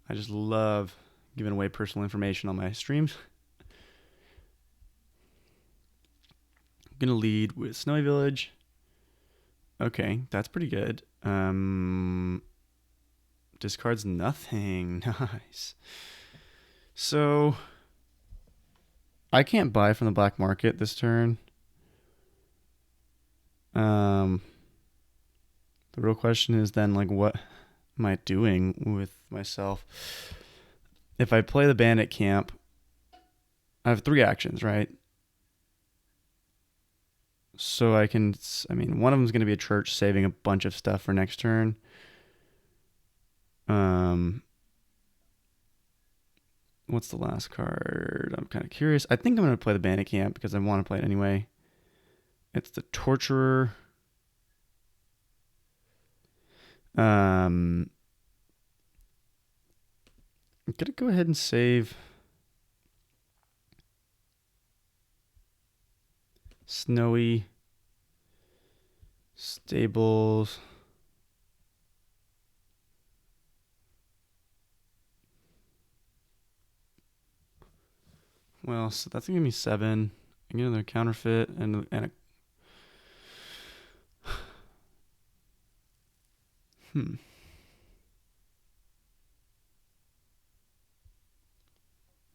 I just love giving away personal information on my streams. I'm going to lead with Snowy Village. Okay, that's pretty good. Discards nothing. Nice. So I can't buy from the black market this turn. The real question is then, like, what am I doing with myself? If I play the bandit camp, I have 3 actions, right? So one of them is going to be a church saving a bunch of stuff for next turn. What's the last card? I'm kind of curious. I think I'm going to play the bandit camp because I want to play it anyway. It's the Torturer. I'm going to go ahead and save Snowy Stables. Well, so that's going to give me 7. I get another counterfeit and a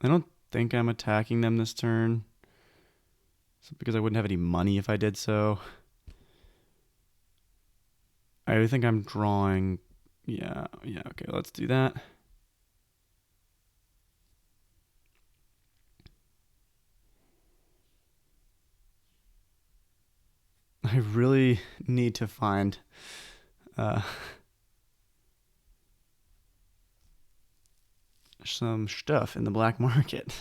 I don't think I'm attacking them this turn. It's because I wouldn't have any money if I did so. I think I'm drawing. Yeah, okay, let's do that. I really need to find some stuff in the black market.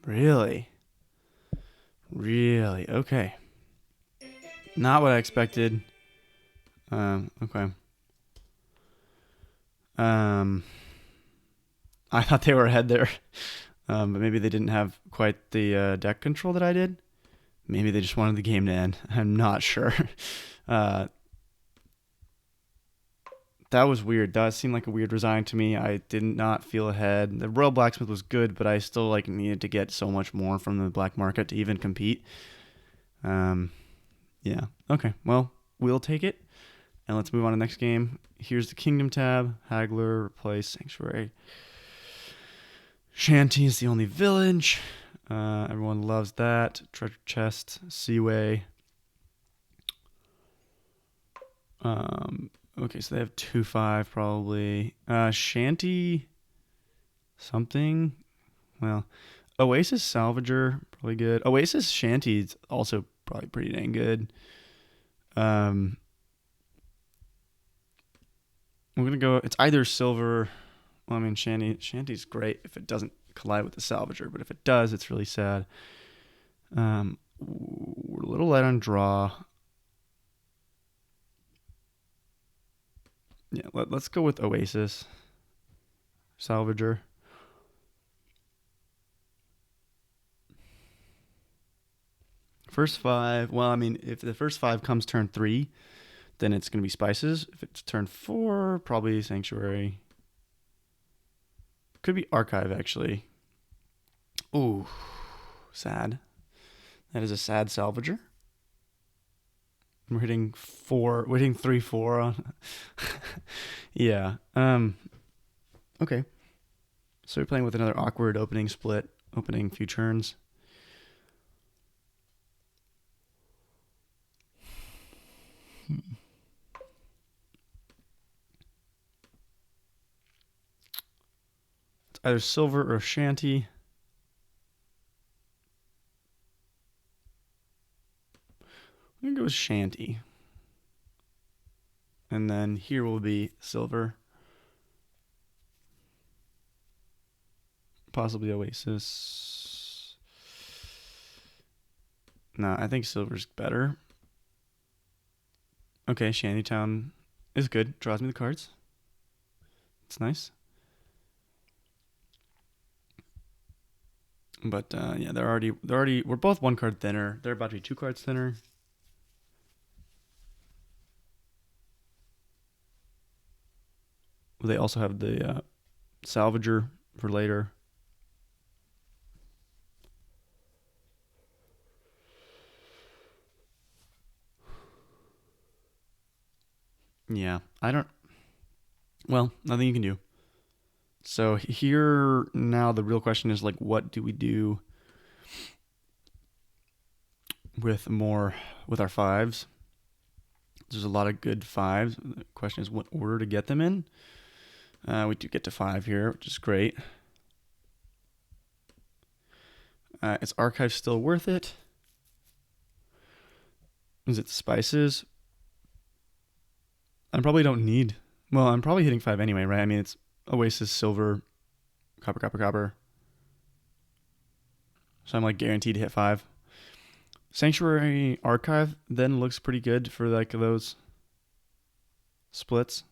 Really? Really? Okay. Not what I expected. Okay. Um, I thought they were ahead there, but maybe they didn't have quite the deck control that I did. Maybe they just wanted the game to end. I'm not sure. Uh, that was weird. That seemed like a weird resign to me. I did not feel ahead. The Royal Blacksmith was good, but I still like needed to get so much more from the black market to even compete. Um, yeah. Okay. Well, we'll take it. And let's move on to the next game. Here's the Kingdom tab. Haggler, replace Sanctuary. Shanty is the only village. Everyone loves that. Treasure chest, Seaway. Okay, so they have 2-5 probably. Shanty something. Well, Oasis Salvager, probably good. Oasis Shanty's also probably pretty dang good. We're gonna go. It's either silver. Well, I mean, Shanty's great if it doesn't collide with the Salvager, but if it does, it's really sad. We're a little light on draw. Yeah, let's go with Oasis Salvager. First five. Well, I mean, if the first five comes turn 3, then it's gonna be Spices. If it's turn 4, probably Sanctuary. Could be Archive actually. Ooh, sad. That is a sad Salvager. We're hitting 4. We're hitting 3-4 on. Yeah. Okay. So we're playing with another awkward opening split, opening few turns. It's either silver or shanty. I'm gonna go with shanty. And then here will be silver. Possibly Oasis. No, I think silver's better. Okay, Shantytown is good. Draws me the cards. It's nice. But yeah, we're both 1 card thinner. They're about to be 2 cards thinner. They also have the Salvager for later. Yeah, I don't. Well, nothing you can do. So here now the real question is like, what do we do with our fives? There's a lot of good fives. The question is what order to get them in. We do get to 5 here, which is great. Is Archive still worth it? Is it Spices? I probably don't need. Well, I'm probably hitting 5 anyway, right? I mean, it's Oasis, Silver, Copper, Copper, Copper. So I'm like guaranteed to hit 5. Sanctuary Archive then looks pretty good for like those splits.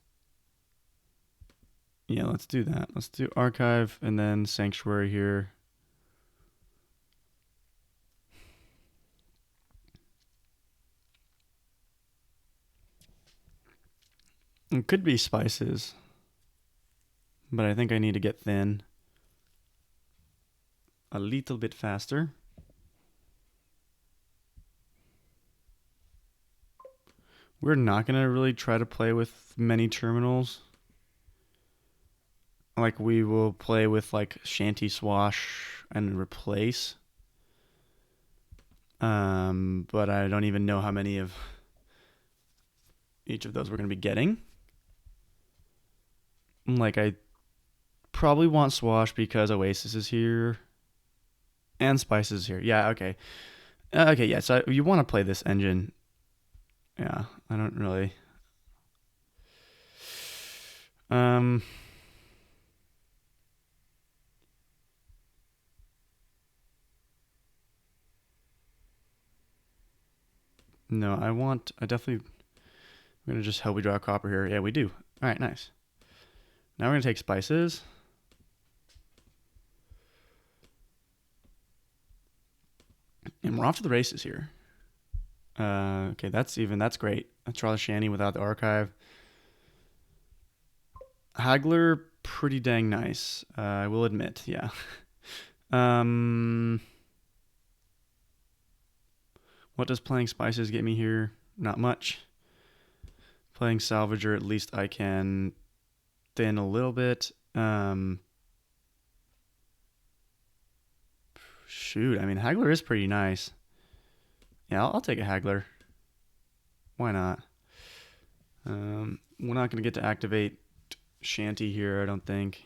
Yeah, let's do that. Let's do Archive and then Sanctuary here. It could be Spices, but I think I need to get thin a little bit faster. We're not going to really try to play with many terminals. Like we will play with like Shanty Swash and replace. But I don't even know how many of each of those we're going to be getting. Like I probably want Swash because Oasis is here and Spice is here. Yeah, okay. Okay, yeah, so you want to play this engine. Yeah, I don't really. Um, No, I definitely, I'm going to just hope we draw a copper here. Yeah, we do. All right, nice. Now we're going to take spices. And we're off to the races here. Okay, that's great. Let's draw the shanty without the archive. Haggler, pretty dang nice. I will admit, yeah. Um, what does playing spices get me here? Not much. Playing salvager, at least I can thin a little bit. Shoot, I mean, Haggler is pretty nice. Yeah, I'll take a Haggler. Why not? We're not going to get to activate Shanty here, I don't think.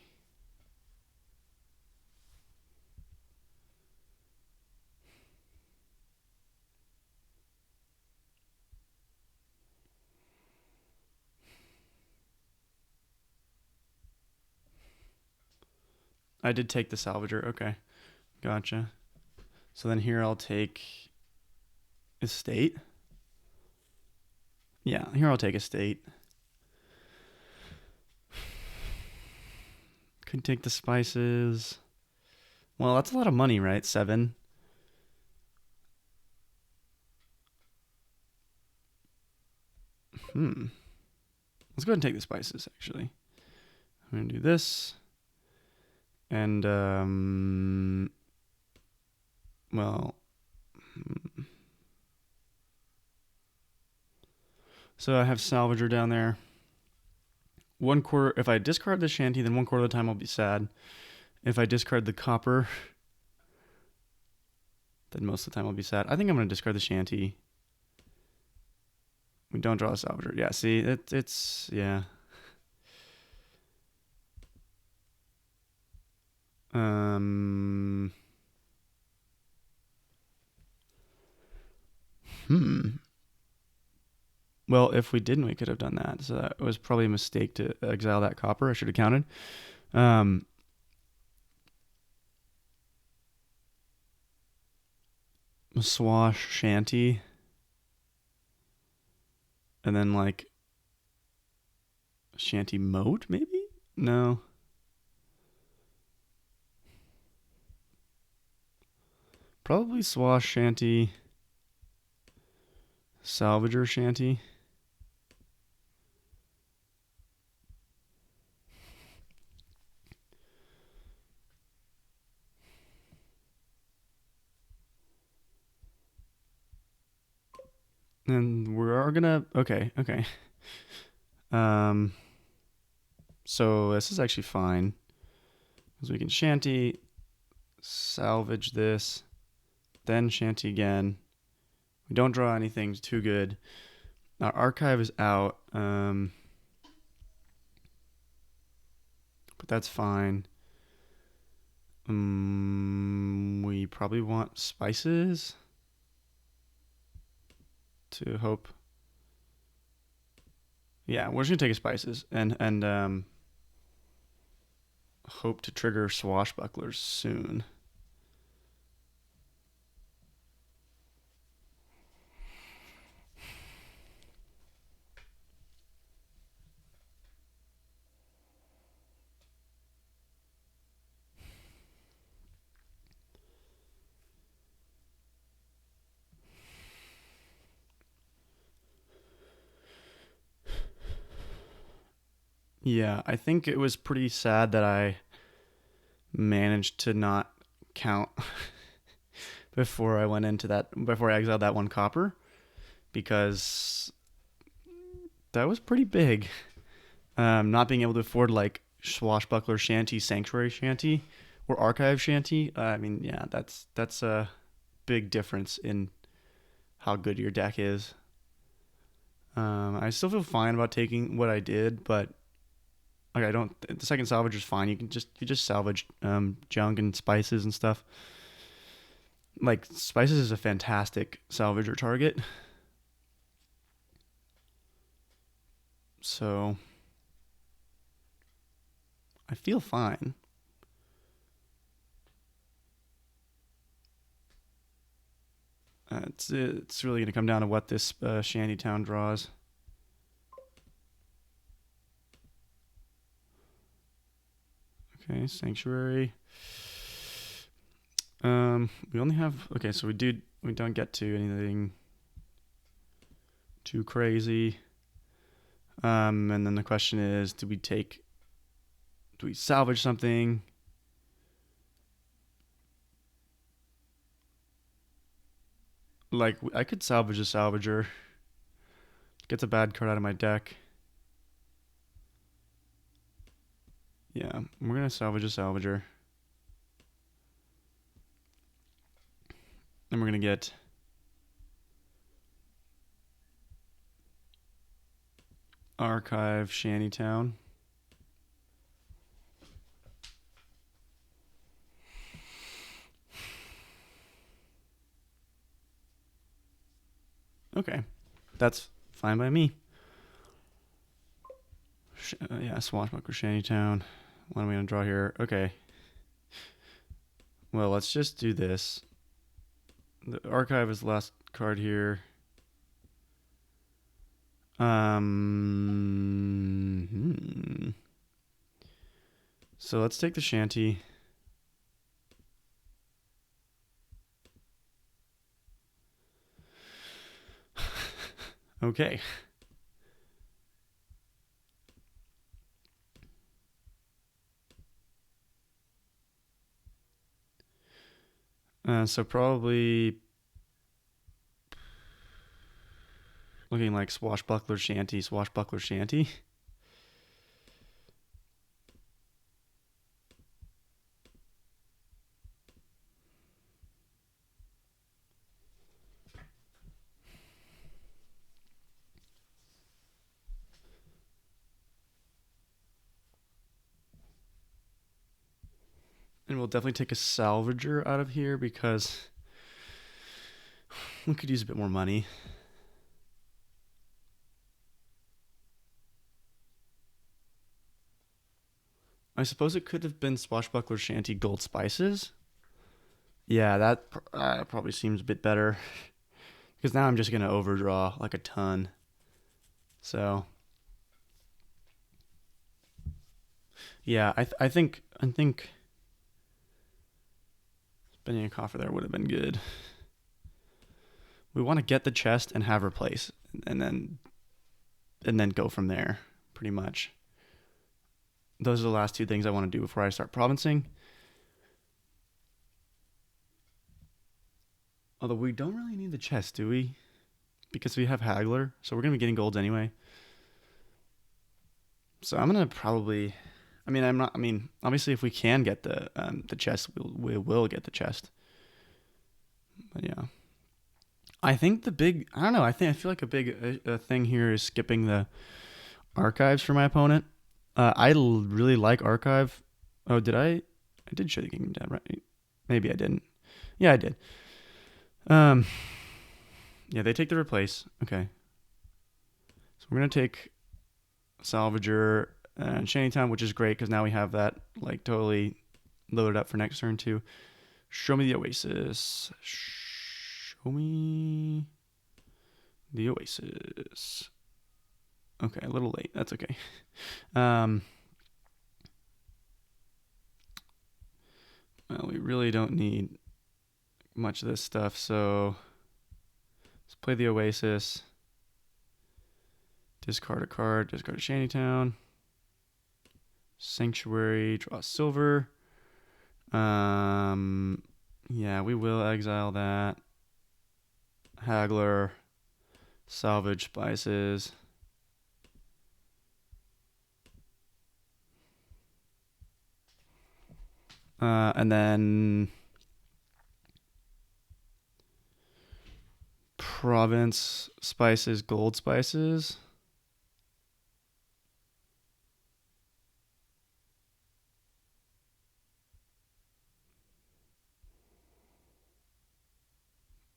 I did take the Salvager. Okay, gotcha. So then here I'll take Estate. Yeah, here I'll take Estate. Could take the spices. Well, that's a lot of money, right? 7. Let's go ahead and take the spices, actually. I'm going to do this. And, well. So I have Salvager down there. 1/4. If I discard the Shanty, then 1/4 of the time I'll be sad. If I discard the Copper, then most of the time I'll be sad. I think I'm going to discard the Shanty. We don't draw a Salvager. Yeah, see, it's yeah. Um. Well, if we didn't, we could have done that. So that was probably a mistake to exile that copper. I should have counted. Swash Shanty. And then like Shanty Moat, maybe? No. Probably Swash Shanty. Salvager Shanty. And we're gonna okay. So this is actually fine. Because we can Shanty, salvage this, then Shanty again. We don't draw anything too good. Our archive is out. But that's fine. We probably want spices to hope. Yeah, we're just gonna take a spices and hope to trigger swashbucklers soon. Yeah, I think it was pretty sad that I managed to not count before I went into that, before I exiled that one copper, because that was pretty big. Not being able to afford like swashbuckler shanty, sanctuary shanty, or archive shanty. I mean, yeah, that's a big difference in how good your deck is. I still feel fine about taking what I did, but like I don't. The second salvage is fine. You just salvage junk and spices and stuff. Like spices is a fantastic salvager target. So I feel fine. It's really going to come down to what this shanty town draws. Okay, sanctuary. We only have so we don't get to anything too crazy. And then the question is, do we salvage something? Like, I could salvage a salvager. Gets a bad card out of my deck. Yeah, we're gonna salvage a salvager. And we're gonna get archive Shantytown. Okay, that's fine by me. Yeah, Swashbuckler Shantytown. What am I gonna draw here? Okay. Well, let's just do this. The archive is the last card here. So let's take the shanty. Okay. So probably looking like Swashbuckler Shanty, Swashbuckler Shanty. And we'll definitely take a salvager out of here because we could use a bit more money. I suppose it could have been Swashbuckler Shanty Gold Spices. Yeah, that probably seems a bit better. Because now I'm just going to overdraw like a ton. So, yeah, I think spending a coffer there would have been good. We want to get the chest and have replace, and then go from there, pretty much. Those are the last two things I want to do before I start provincing. Although we don't really need the chest, do we? Because we have Haggler, so we're going to be getting golds anyway. So I'm going to probably... obviously if we can get the chest, we will get the chest. But yeah. I think the big... I don't know. I feel like a big thing here is skipping the archives for my opponent. I really like archive. Oh, did I did show the Kingdom Dead, right? Maybe I didn't. Yeah, I did. Yeah, they take the replace. Okay. So we're going to take Salvager and Shantytown, which is great because now we have that like totally loaded up for next turn too. Show me the Oasis. Show me the Oasis. Okay, a little late. That's okay. Well, we really don't need much of this stuff, so let's play the Oasis. Discard a card. Discard a Shantytown. Sanctuary. Draw silver. Yeah, we will exile that. Haggler. Salvage Spices. And then Province Spices, Gold Spices.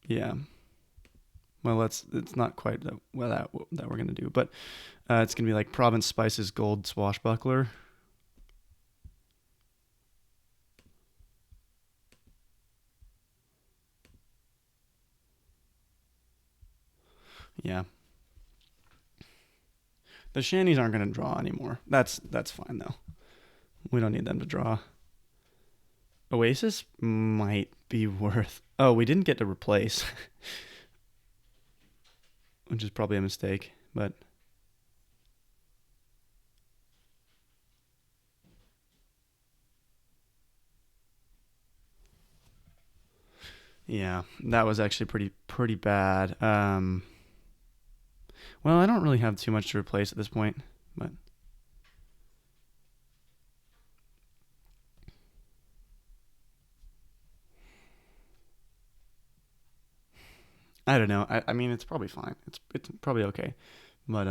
Yeah. Well, it's not quite that we're gonna do, but it's gonna be like Province Spices, Gold Swashbuckler. Yeah. The shanties aren't going to draw anymore. That's fine though. We don't need them to draw. Oasis might be worth. Oh, we didn't get to replace, which is probably a mistake. But yeah, that was actually pretty bad. Well, I don't really have too much to replace at this point, but I don't know. I mean, it's probably fine. It's probably okay, but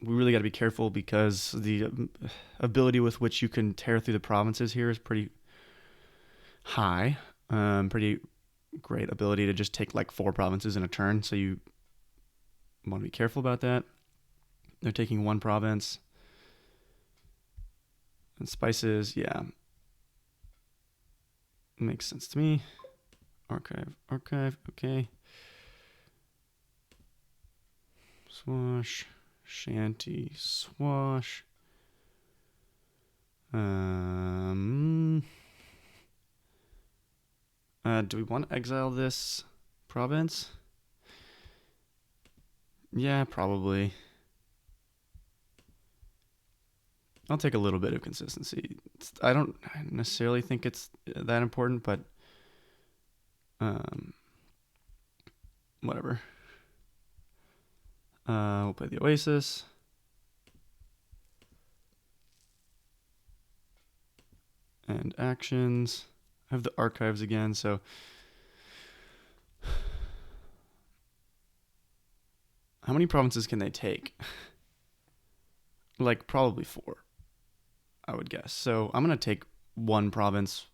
we really got to be careful because the ability with which you can tear through the provinces here is pretty high. Pretty great ability to just take like 4 provinces in a turn. So you want to be careful about that. They're taking 1 province. And spices, yeah, makes sense to me. Archive, okay. Swash, shanty, swash. Do we want to exile this province? Yeah, probably. I'll take a little bit of consistency. I don't necessarily think it's that important, but um, whatever. We'll play the Oasis. And actions. I have the archives again, so how many provinces can they take? Like probably 4, I would guess. So I'm gonna take 1 province.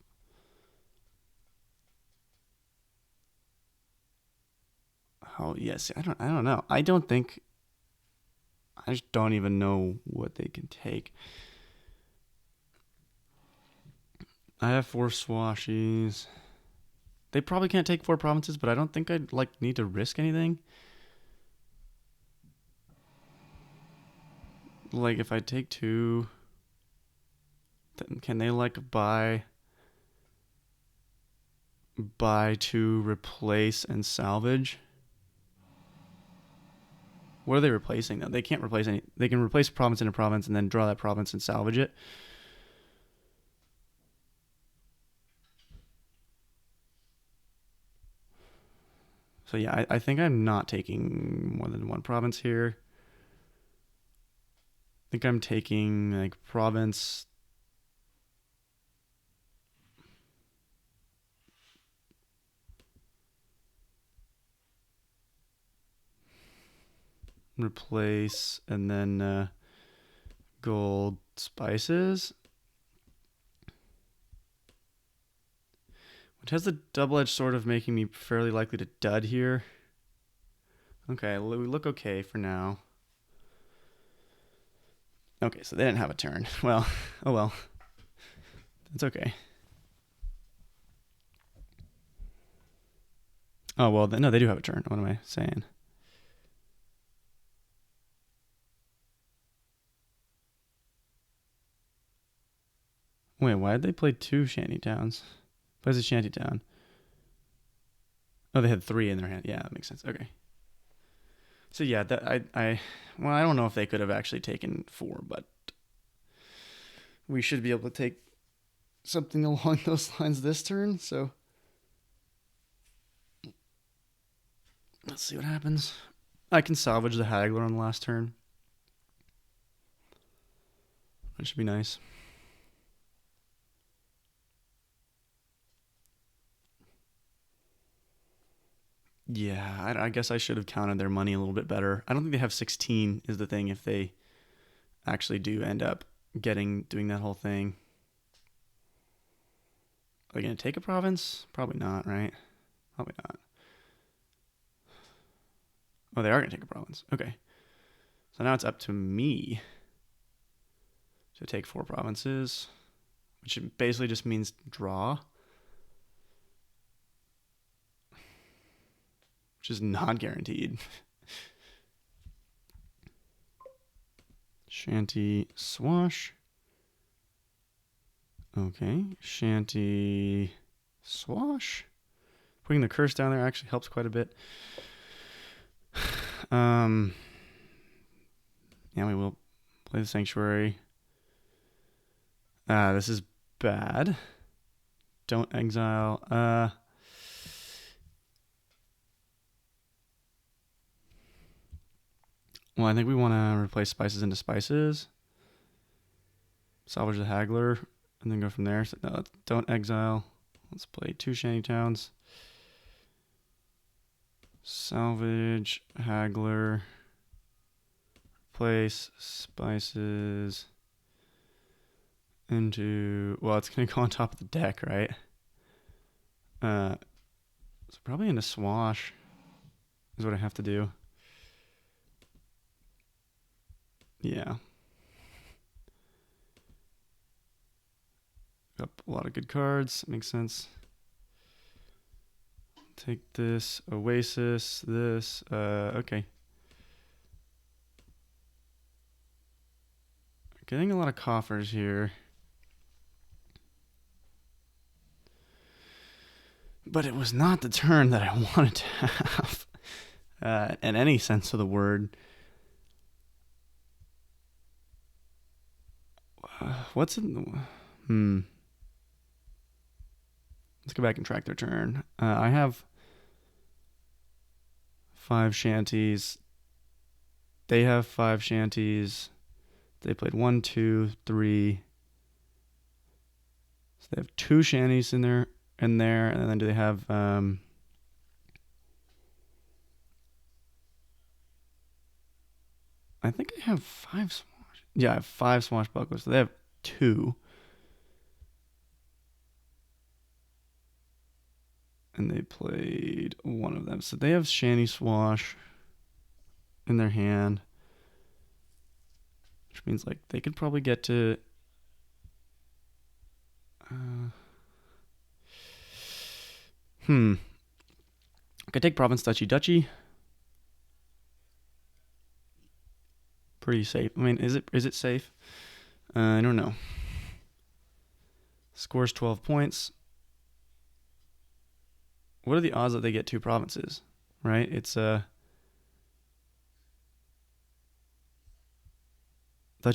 Oh yes, I don't know. I don't think. I just don't even know what they can take. I have 4 swashies. They probably can't take 4 provinces, but I don't think I'd like need to risk anything. Like if I take 2, then can they like buy to replace and salvage? What are they replacing though? They can't replace any. They can replace a province in a province and then draw that province and salvage it. So yeah, I think I'm not taking more than 1 province here. I think I'm taking like province. Replace and then gold spices, which has the double-edged sword of making me fairly likely to dud here. Okay, we look okay for now. Okay, so they didn't have a turn. Well, oh well. It's okay. Oh well, no, they do have a turn. What am I saying? Wait, why did they play 2 shanty towns? Plays a shanty town. Oh, they had 3 in their hand. Yeah, that makes sense. Okay. So yeah, that well, I don't know if they could have actually taken 4, but we should be able to take something along those lines this turn. So let's see what happens. I can salvage the Haggler on the last turn. That should be nice. Yeah, I guess I should have counted their money a little bit better. I don't think they have 16 is the thing if they actually do end up doing that whole thing. Are they going to take a province? Probably not, right? Probably not. Oh, they are going to take a province. Okay. So now it's up to me to take 4 provinces, which basically just means draw. which is not guaranteed. Shanty Swash. Okay, Shanty Swash. Putting the curse down there actually helps quite a bit. Yeah, we will play the Sanctuary. This is bad. Don't exile. Well, I think we want to replace spices into spices. Salvage the Haggler, and then go from there. So no, don't exile. Let's play 2 shanty towns. Salvage Haggler. Place spices into. Well, it's gonna go on top of the deck, right? So probably into Swash is what I have to do. Yeah. Got a lot of good cards. Makes sense. Take this. Oasis. This. Okay. Getting a lot of coffers here. But it was not the turn that I wanted to have. In any sense of the word. What's in the... Let's go back and track their turn. I have 5 shanties. They have 5 shanties. They played 1, 2, 3. So they have 2 shanties in there. And then do they have... I think I have 5 swash. Yeah, I have 5 swashbucklers. So they have 2. And they played 1 of them. So they have shanty swash in their hand. Which means like they could probably get to... I could take Province Duchy Duchy. Pretty safe. I mean, is it safe? I don't know. Scores 12 points. What are the odds that they get 2 provinces? Right? It's Duchy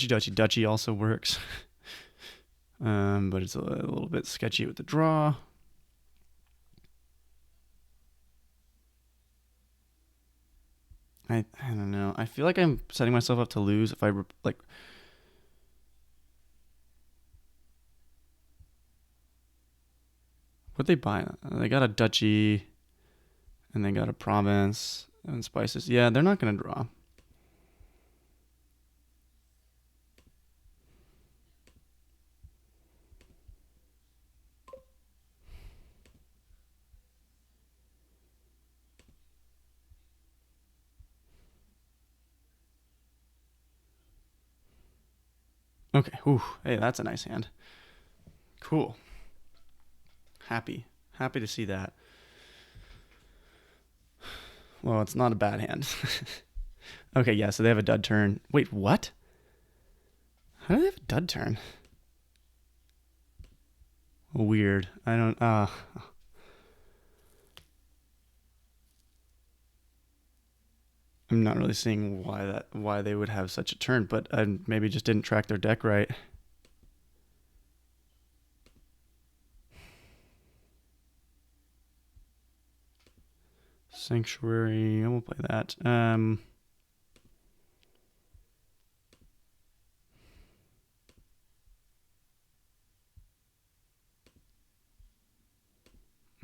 Duchy Duchy also works. But it's a little bit sketchy with the draw. I don't know. I feel like I'm setting myself up to lose if I like. What they buy? They got a duchy, and they got a province and spices. Yeah, they're not gonna draw. Okay. Ooh. Hey, that's a nice hand. Cool. Happy to see that. Well, it's not a bad hand. Okay, yeah, so they have a dud turn. Wait, what? How do they have a dud turn? Weird. I don't... I'm not really seeing why they would have such a turn, but I maybe just didn't track their deck right. Sanctuary, I will play that.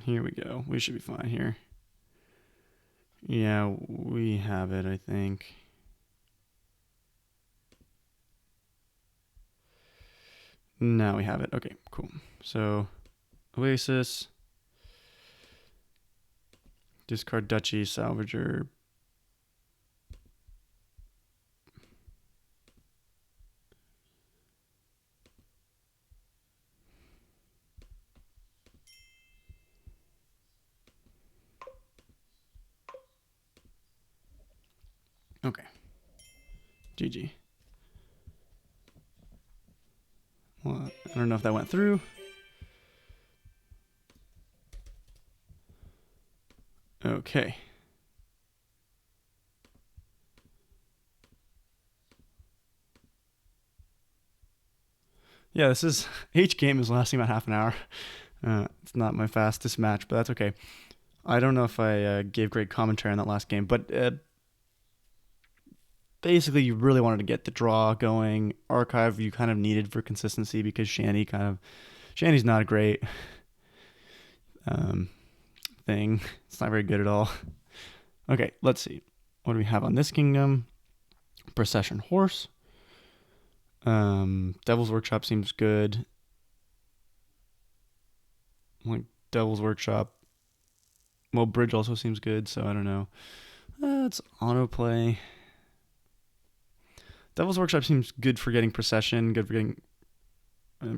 Here we go. We should be fine here. Yeah, we have it, I think. Now we have it. Okay, cool. So, Oasis. Discard Duchy, Salvager. Okay. GG. Well, I don't know if that went through. Okay. Yeah, this is each game is lasting about half an hour. It's not my fastest match, but that's okay. I don't know if I gave great commentary on that last game, but basically, you really wanted to get the draw going. Archive you kind of needed for consistency because Shanty's not a great um, thing. It's not very good at all. Okay, let's see. What do we have on this kingdom? Procession Horse. Devil's Workshop seems good. Like Devil's Workshop. Well, Bridge also seems good, so I don't know. It's autoplay. Devil's Workshop seems good for getting procession, good for getting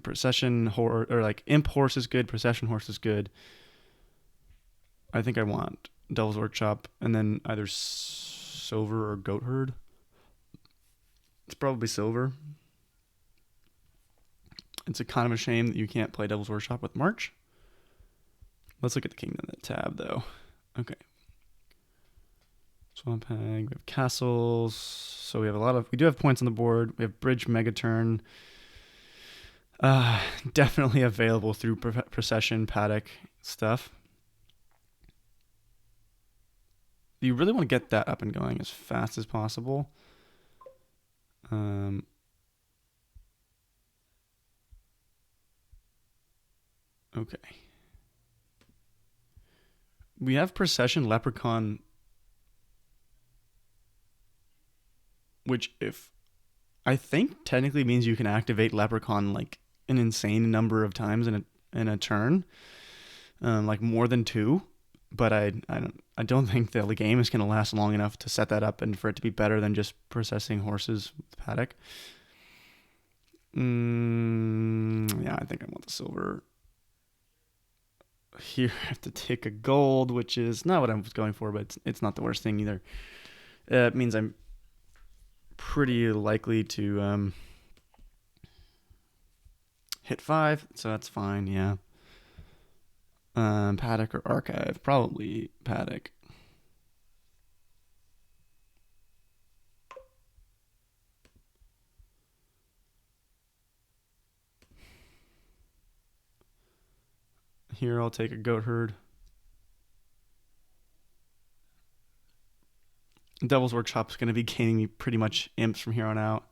procession horse, or like imp horse is good, procession horse is good. I think I want Devil's Workshop and then either silver or goat herd. It's probably silver. It's a kind of a shame that you can't play Devil's Workshop with March. Let's look at the Kingdom tab though. Okay. Swamp Hag. We have castles. So we do have points on the board. We have Bridge Megaturn. Definitely available through Procession Paddock stuff. You really want to get that up and going as fast as possible. Okay. We have Procession Leprechaun, which if I think technically means you can activate Leprechaun like an insane number of times in a turn, like more than 2. But I don't think the game is going to last long enough to set that up and for it to be better than just processing horses with Paddock. Yeah, I think I want the silver. Here I have to take a gold, which is not what I was going for, but it's not the worst thing either. It means I'm pretty likely to hit 5, so that's fine, yeah. Paddock or Archive? Probably Paddock. Here I'll take a goat herd. Devil's Workshop's going to be gaining me pretty much imps from here on out.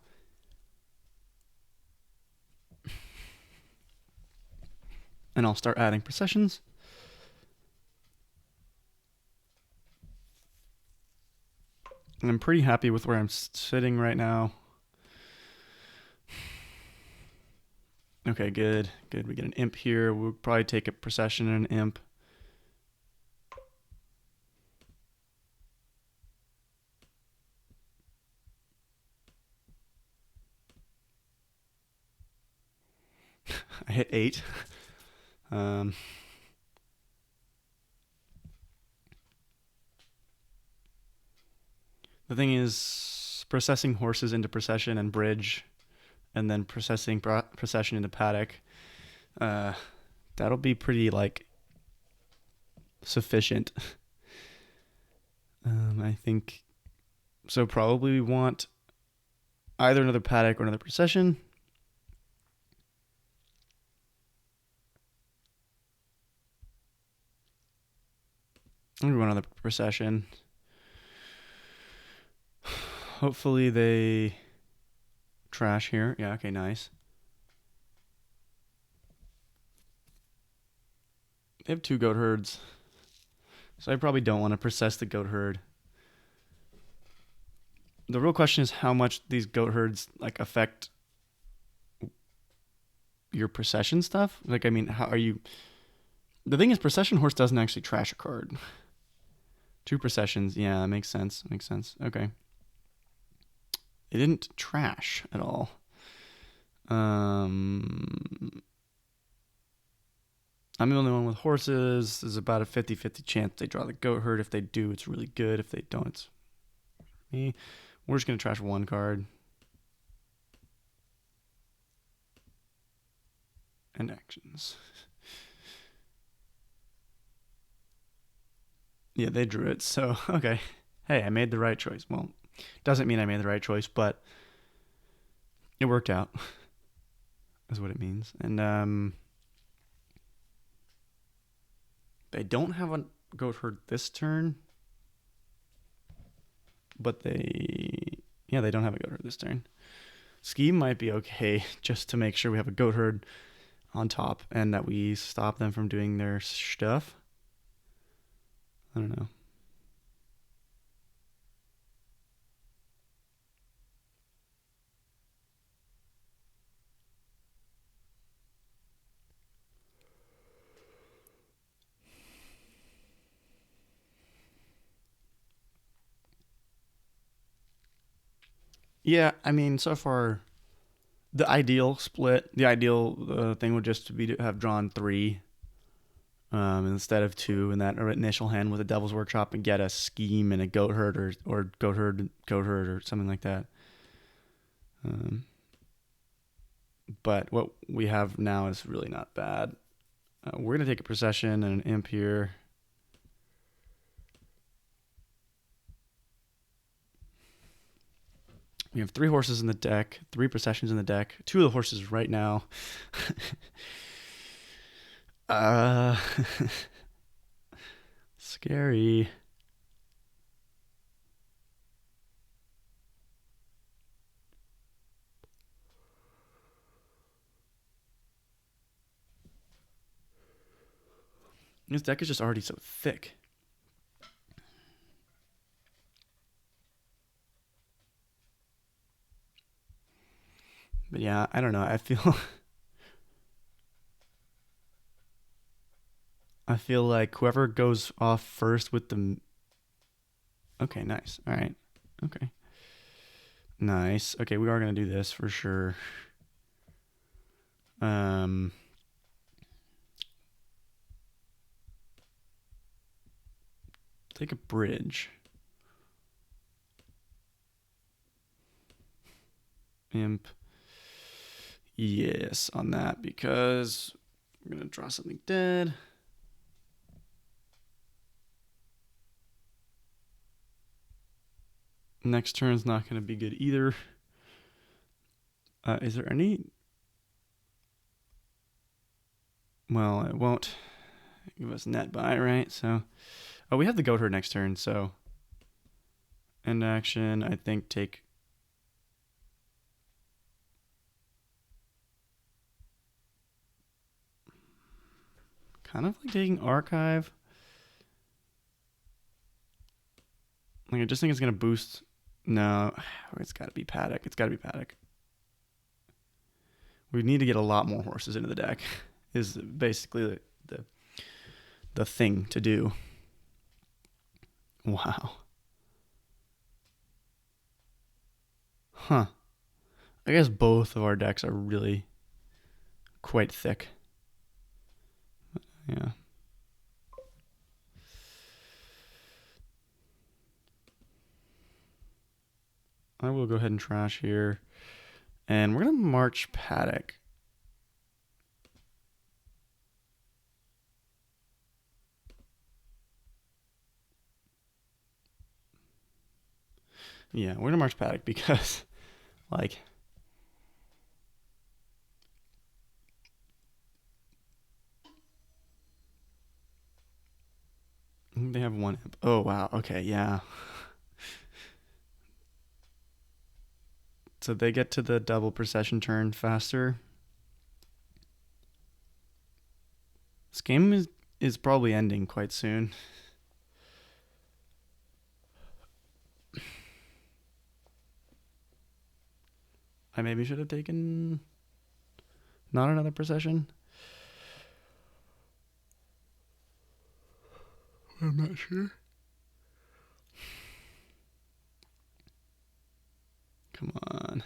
And I'll start adding processions. And I'm pretty happy with where I'm sitting right now. Okay, good. Good. We get an imp here. We'll probably take a procession and an imp. I hit 8. The thing is, processing horses into procession and bridge, and then processing procession into paddock. That'll be pretty like sufficient. I think so. Probably we want either another paddock or another procession. We want another procession. Hopefully they trash here. Yeah, okay, nice. They have 2 goat herds. So I probably don't want to process the goat herd. The real question is how much these goat herds like affect your procession stuff. Like, I mean, how are you? The thing is, procession horse doesn't actually trash a card. 2 processions, yeah, that makes sense. Makes sense. Okay. It didn't trash at all. I'm the only one with horses. There's about a 50-50 chance they draw the goat herd. If they do, it's really good. If they don't, it's me. We're just going to trash one card. And actions. Yeah, they drew it, so okay. Hey, I made the right choice. Well, doesn't mean I made the right choice, but it worked out, is what it means. And they don't have a goat herd this turn, but they don't have a goat herd this turn. Scheme might be okay just to make sure we have a goat herd on top and that we stop them from doing their stuff. I don't know. Yeah, I mean, so far, the ideal split, the ideal thing would just be to have drawn 3 instead of 2 in that initial hand with a Devil's Workshop and get a scheme and a goat herd or goat herd or something like that. But what we have now is really not bad. We're going to take a procession and an imp here. We have 3 horses in the deck, 3 processions in the deck. 2 of the horses right now. Scary. This deck is just already so thick. But yeah, I don't know. I feel like whoever goes off first with the. Okay, nice. All right. Okay. Nice. Okay, we are gonna do this for sure. Take a bridge. Imp. Yes, on that because we're gonna draw something dead. Next turn's not gonna be good either. Is there any? Well, it won't give us net buy, right? So, we have the goat herd next turn, so end action. I think take. Kind of like taking archive. Like I just think it's gonna boost. No, it's got to be paddock. It's got to be paddock. We need to get a lot more horses into the deck. Is basically the thing to do. Wow. Huh. I guess both of our decks are really quite thick. Yeah. I will go ahead and trash here. And we're going to march paddock. Yeah, we're going to march paddock because, like, they have one imp. Oh, wow. Okay, yeah. So they get to the double procession turn faster. This game is probably ending quite soon. I maybe should have taken not another procession. I'm not sure. Come on.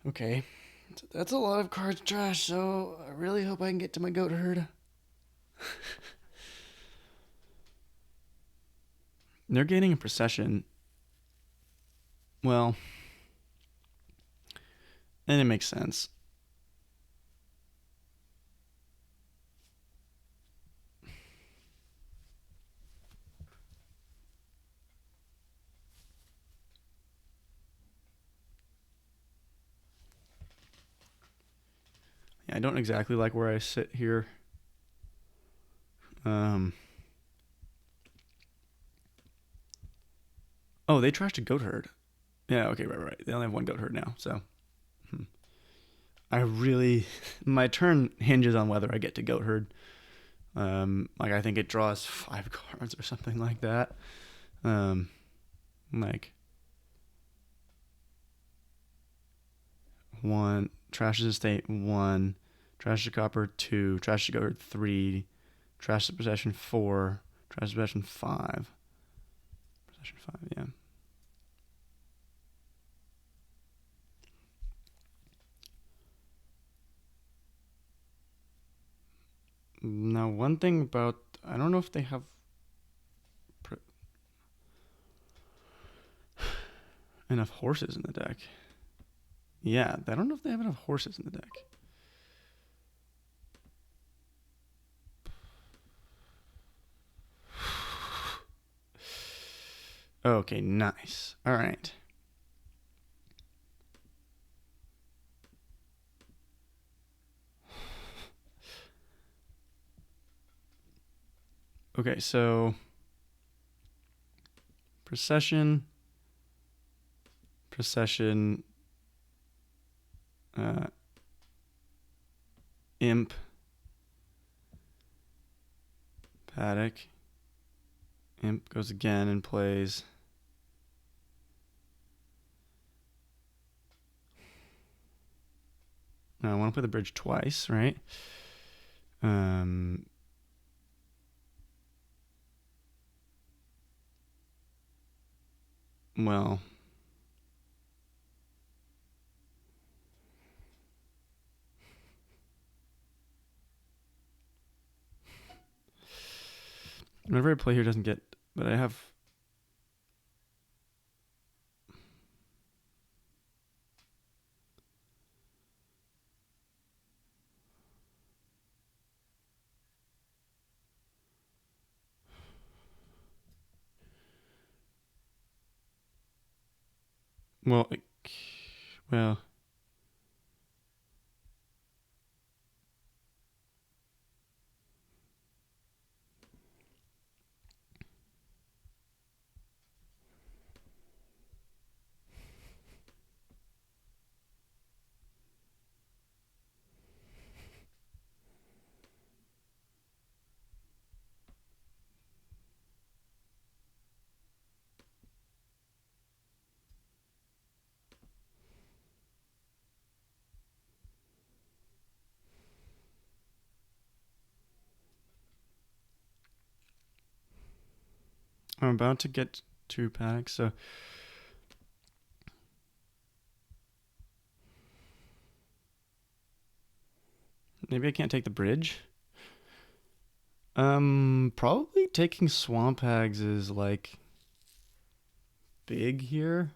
Okay. That's a lot of cards trash, so I really hope I can get to my goat herd. They're gaining a procession. Well, and it makes sense. Yeah, I don't exactly like where I sit here. Um. Oh, they trashed a goat herd. Yeah. Okay. Right. They only have one goat herd now. So. I really, my turn hinges on whether I get to goat herd. Like I think it draws 5 cards or something like that. Um, like one trashes estate, one trashes copper, two trashes goat herd, three trashes possession, four trashes possession, five possession, five. Yeah. Now one thing about, I don't know if they have enough horses in the deck. Yeah, I don't know if they have enough horses in the deck. Okay, nice. All right. Okay, so procession, procession, uh, imp, paddock. Imp goes again and plays. No, I want to play the bridge twice, right? Um, well, whenever I play here, doesn't get, but I have. Well, well, I'm about to get to paddock, so maybe I can't take the bridge. Probably taking swamp hags is like big here.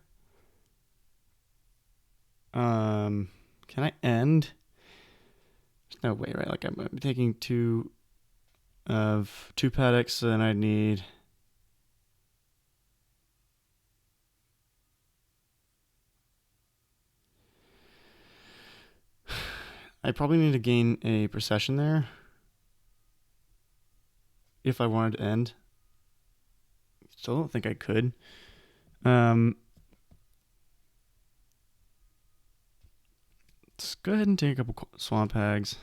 Can I end? There's no way, right? Like I'm taking two paddocks, so then I'd need. I probably need to gain a procession there if I wanted to end. Still don't think I could. Um, let's go ahead and take a couple swamp hags.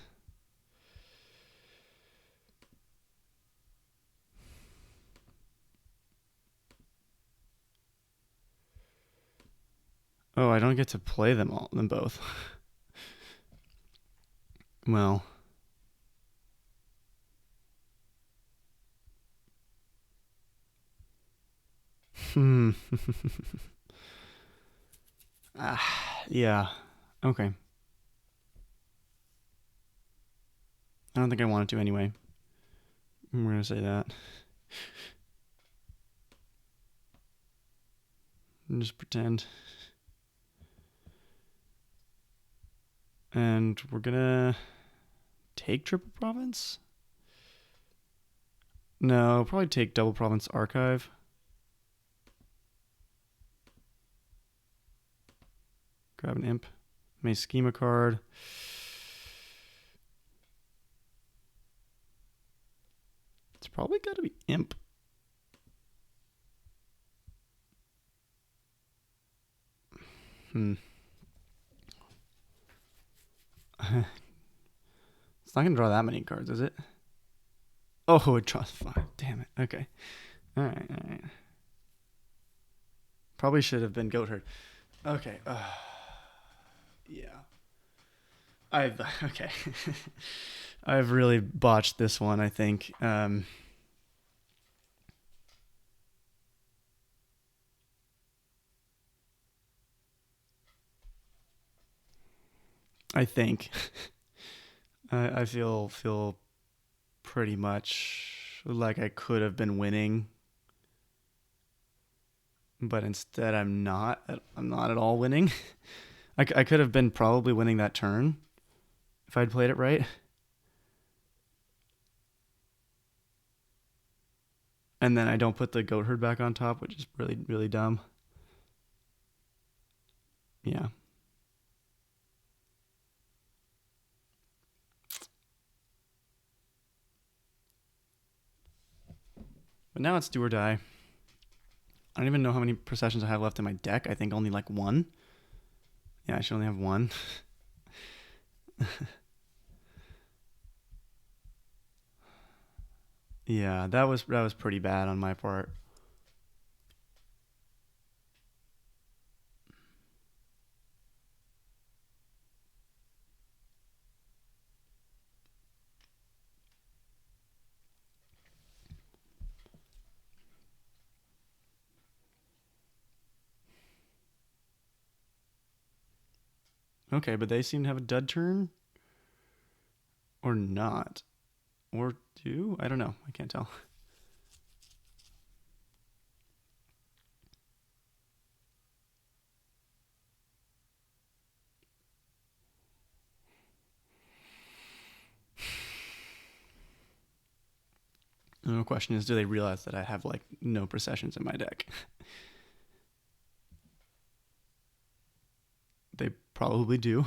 Oh, I don't get to play them both. Well, hmm. Yeah. Okay. I don't think I wanted to anyway. We're gonna say that. And just pretend. And we're gonna take triple province? No, probably take double province archive. Grab an imp. May schema card. It's probably got to be imp. It's not going to draw that many cards, is it? Oh, it draws 5. Damn it. Okay. All right. Probably should have been goat herd. Okay. Yeah. Okay. I've really botched this one, I think. I think. I feel pretty much like I could have been winning, but instead I'm not. I'm not at all winning. I could have been probably winning that turn if I'd played it right. And then I don't put the goat herd back on top, which is really, really dumb. Yeah. But now it's do or die. I don't even know how many processions I have left in my deck. I think only like 1. Yeah, I should only have 1. Yeah, that was pretty bad on my part. Okay, but they seem to have a dud turn or not. Or do? I don't know. I can't tell. The question is, do they realize that I have like no processions in my deck? They probably do.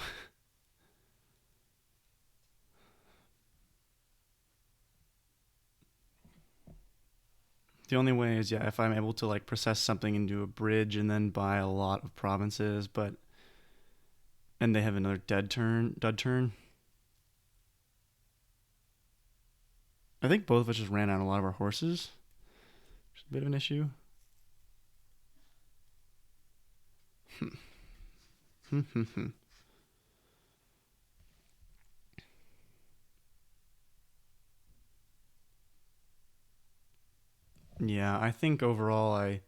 The only way is, yeah, if I'm able to like process something into a bridge and then buy a lot of provinces, but and they have another dud turn. I think both of us just ran out a lot of our horses. Which is a bit of an issue. Yeah, I think overall I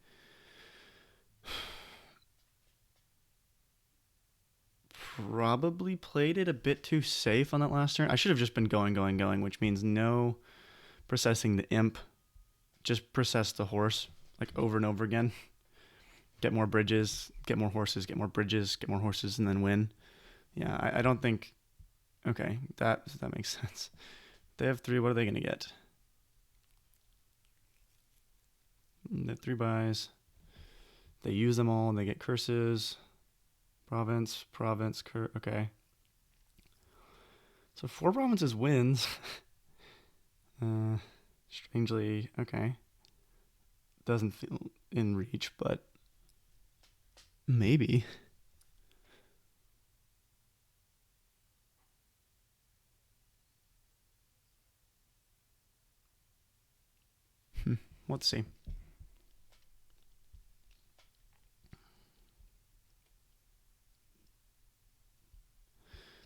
probably played it a bit too safe on that last turn. I should have just been going, which means no processing the imp. Just process the horse like over and over again. Get more bridges, get more horses, get more bridges, get more horses, and then win. Yeah, I don't think. Okay, that makes sense. They have 3. What are they gonna get? They have 3 buys. They use them all and they get curses. Province, okay. So 4 provinces wins. Strangely, okay. Doesn't feel in reach, but maybe. Let's see.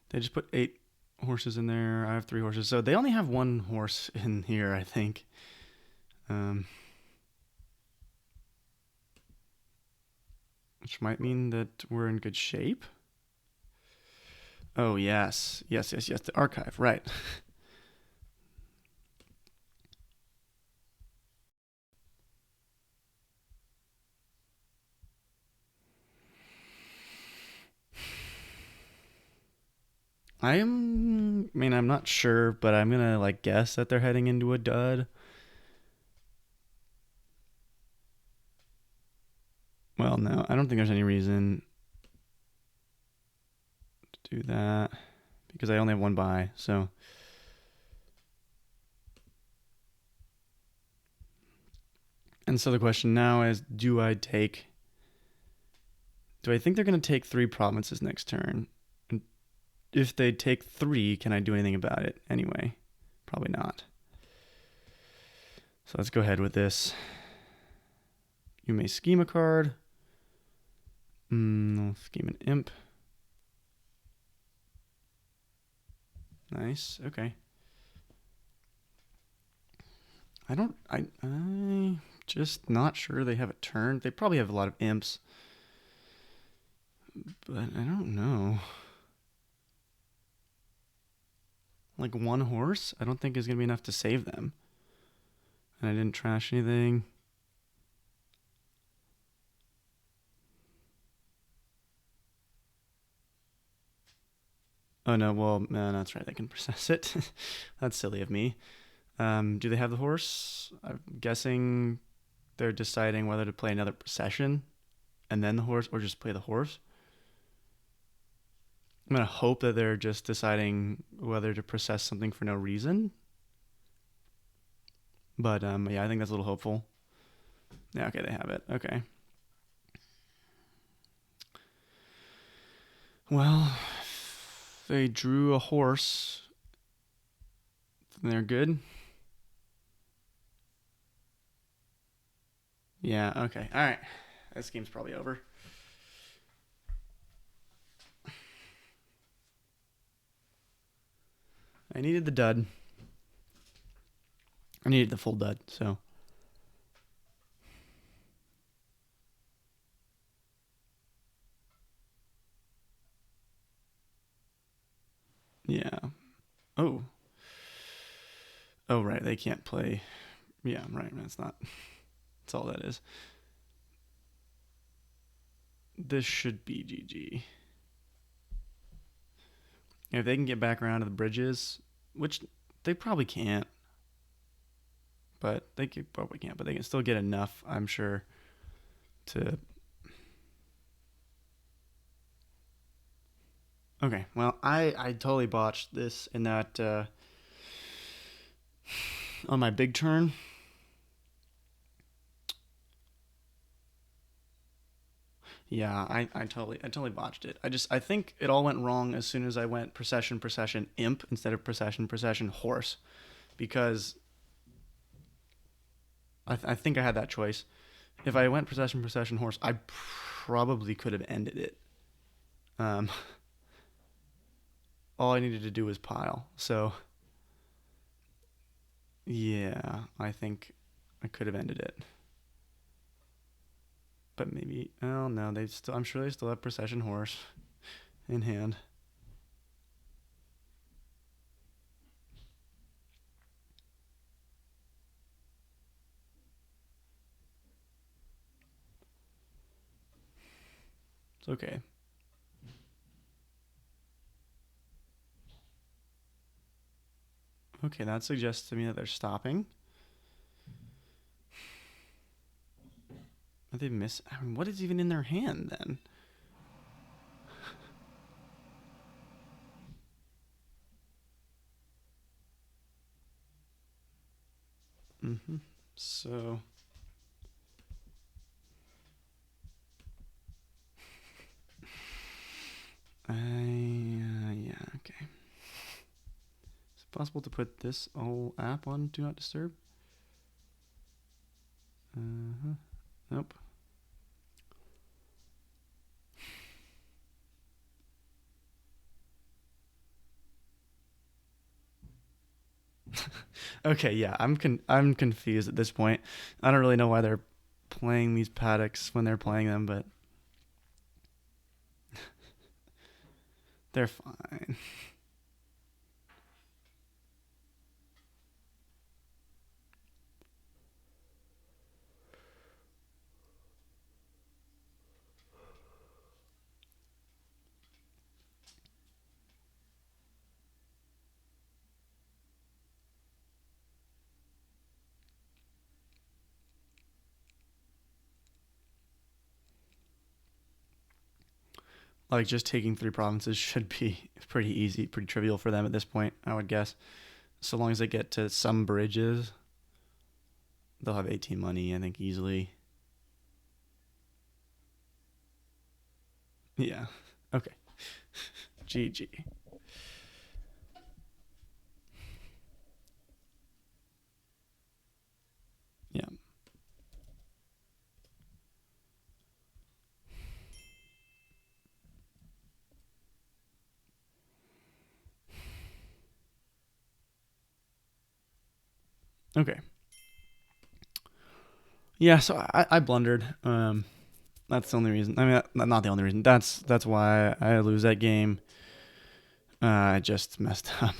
They just put 8 horses in there. I have 3 horses. So they only have 1 horse in here, I think. Which might mean that we're in good shape. Oh, yes. Yes. The archive, right. I'm not sure, but I'm gonna like guess that they're heading into a dud. Well, no, I don't think there's any reason to do that because I only have one buy. So, and so the question now is, do I think they're gonna take three provinces next turn? And if they take three, can I do anything about it anyway? Probably not. So let's go ahead with this. You may scheme a card. I'll scheme an imp. Nice. Okay. I just not sure they have a turn. They probably have a lot of imps, but I don't know. Like one horse, I don't think is gonna be enough to save them. And I didn't trash anything. Oh no, well, no, that's right. They can process it. That's silly of me. Do they have the horse? I'm guessing they're deciding whether to play another procession and then the horse, or just play the horse. I'm gonna hope that they're just deciding whether to process something for no reason. But yeah, I think that's a little hopeful. Yeah, okay, they have it. Okay. Well, if they drew a horse, then they're good. Yeah, okay. All right. This game's probably over. I needed the dud. I needed the full dud, so. Yeah. Oh. Oh, right. They can't play. Yeah, right. That's not. That's all that is. This should be GG. If they can get back around to the bridges, which they probably can't, but they probably can't, but they can still get enough, I'm sure, to. Okay, well, I totally botched this in that on my big turn. Yeah, I totally botched it. I think it all went wrong as soon as I went procession imp instead of procession horse, because I think I had that choice. If I went procession horse, I probably could have ended it. Um, all I needed to do was pile. So yeah, I think I could have ended it. But maybe, oh no, they still. I'm sure they still have procession horse in hand. It's okay. Okay, that suggests to me that they're stopping. Are they miss? I mean, what is even in their hand then? Mm-hmm. So yeah, okay. Is it possible to put this whole app on Do Not Disturb? Uh-huh. Nope. Okay, yeah, I'm confused at this point. I don't really know why they're playing these paddocks when they're playing them, but they're fine. Like just taking 3 provinces should be pretty easy, pretty trivial for them at this point, I would guess. So long as they get to some bridges, they'll have 18 money, I think, easily. Yeah. Okay. GG. Yeah. Okay. Yeah, so I blundered. That's the only reason. I mean, not the only reason. That's why I lose that game. I just messed up.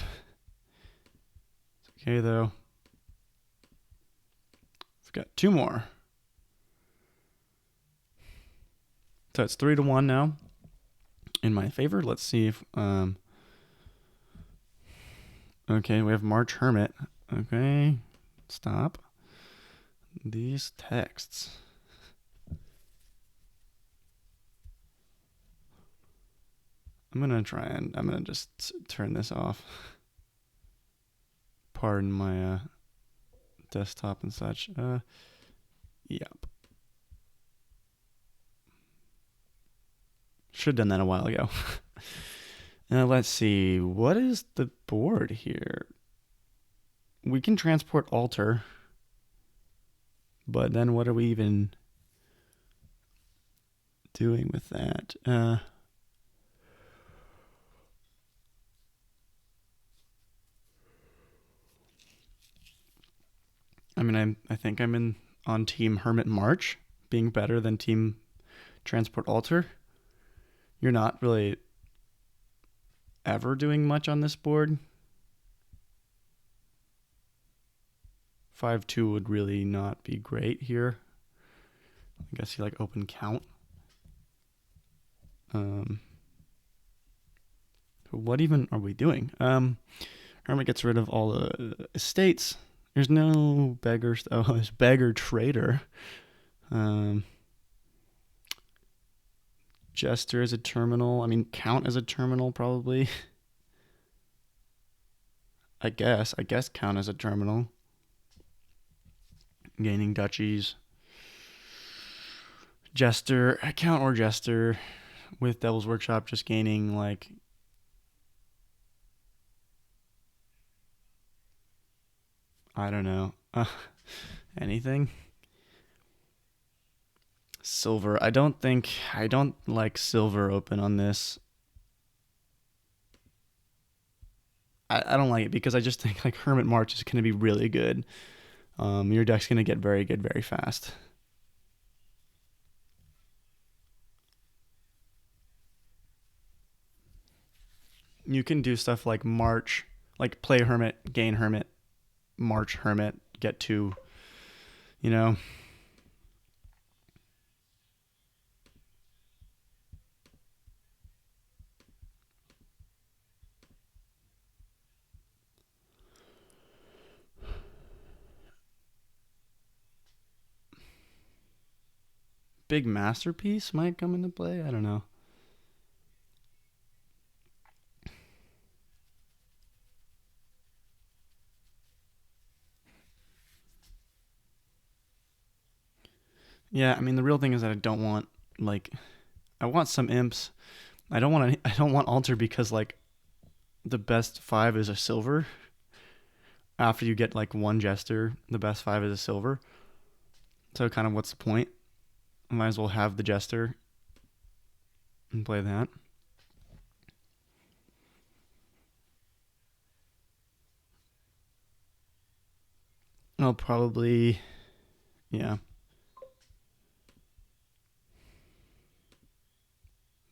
Okay, though. We've got 2 more. So it's 3-1 now in my favor. Let's see if okay, we have March Hermit. Okay. Stop. These texts. I'm gonna just turn this off. Pardon my desktop and such. Yep. Should have done that a while ago. Now let's see. What is the board here? We can transport altar, but then what are we even doing with that? I mean, I think I'm on Team Hermit March, being better than Team Transport Altar. You're not really ever doing much on this board. 5-2 would really not be great here. I guess you like open count. What even are we doing? Hermit gets rid of all the estates. There's no beggars. Oh, there's beggar trader. Jester as a terminal. I mean, count as a terminal probably. I guess count as a terminal. Gaining duchies. Jester, count or jester with Devil's Workshop just gaining like I don't know. Anything? Silver. I don't like silver open on this. I don't like it because I just think like Hermit March is going to be really good. Your deck's going to get very good very fast. You can do stuff like March, like play Hermit, gain Hermit, March Hermit, get 2, you know. Big Masterpiece might come into play. I don't know. Yeah, I mean the real thing is that I don't want like I want some imps. I don't want altar because like the best 5 is a silver. After you get like one jester, the best 5 is a silver. So kind of what's the point? I might as well have the jester and play that. I'll probably yeah.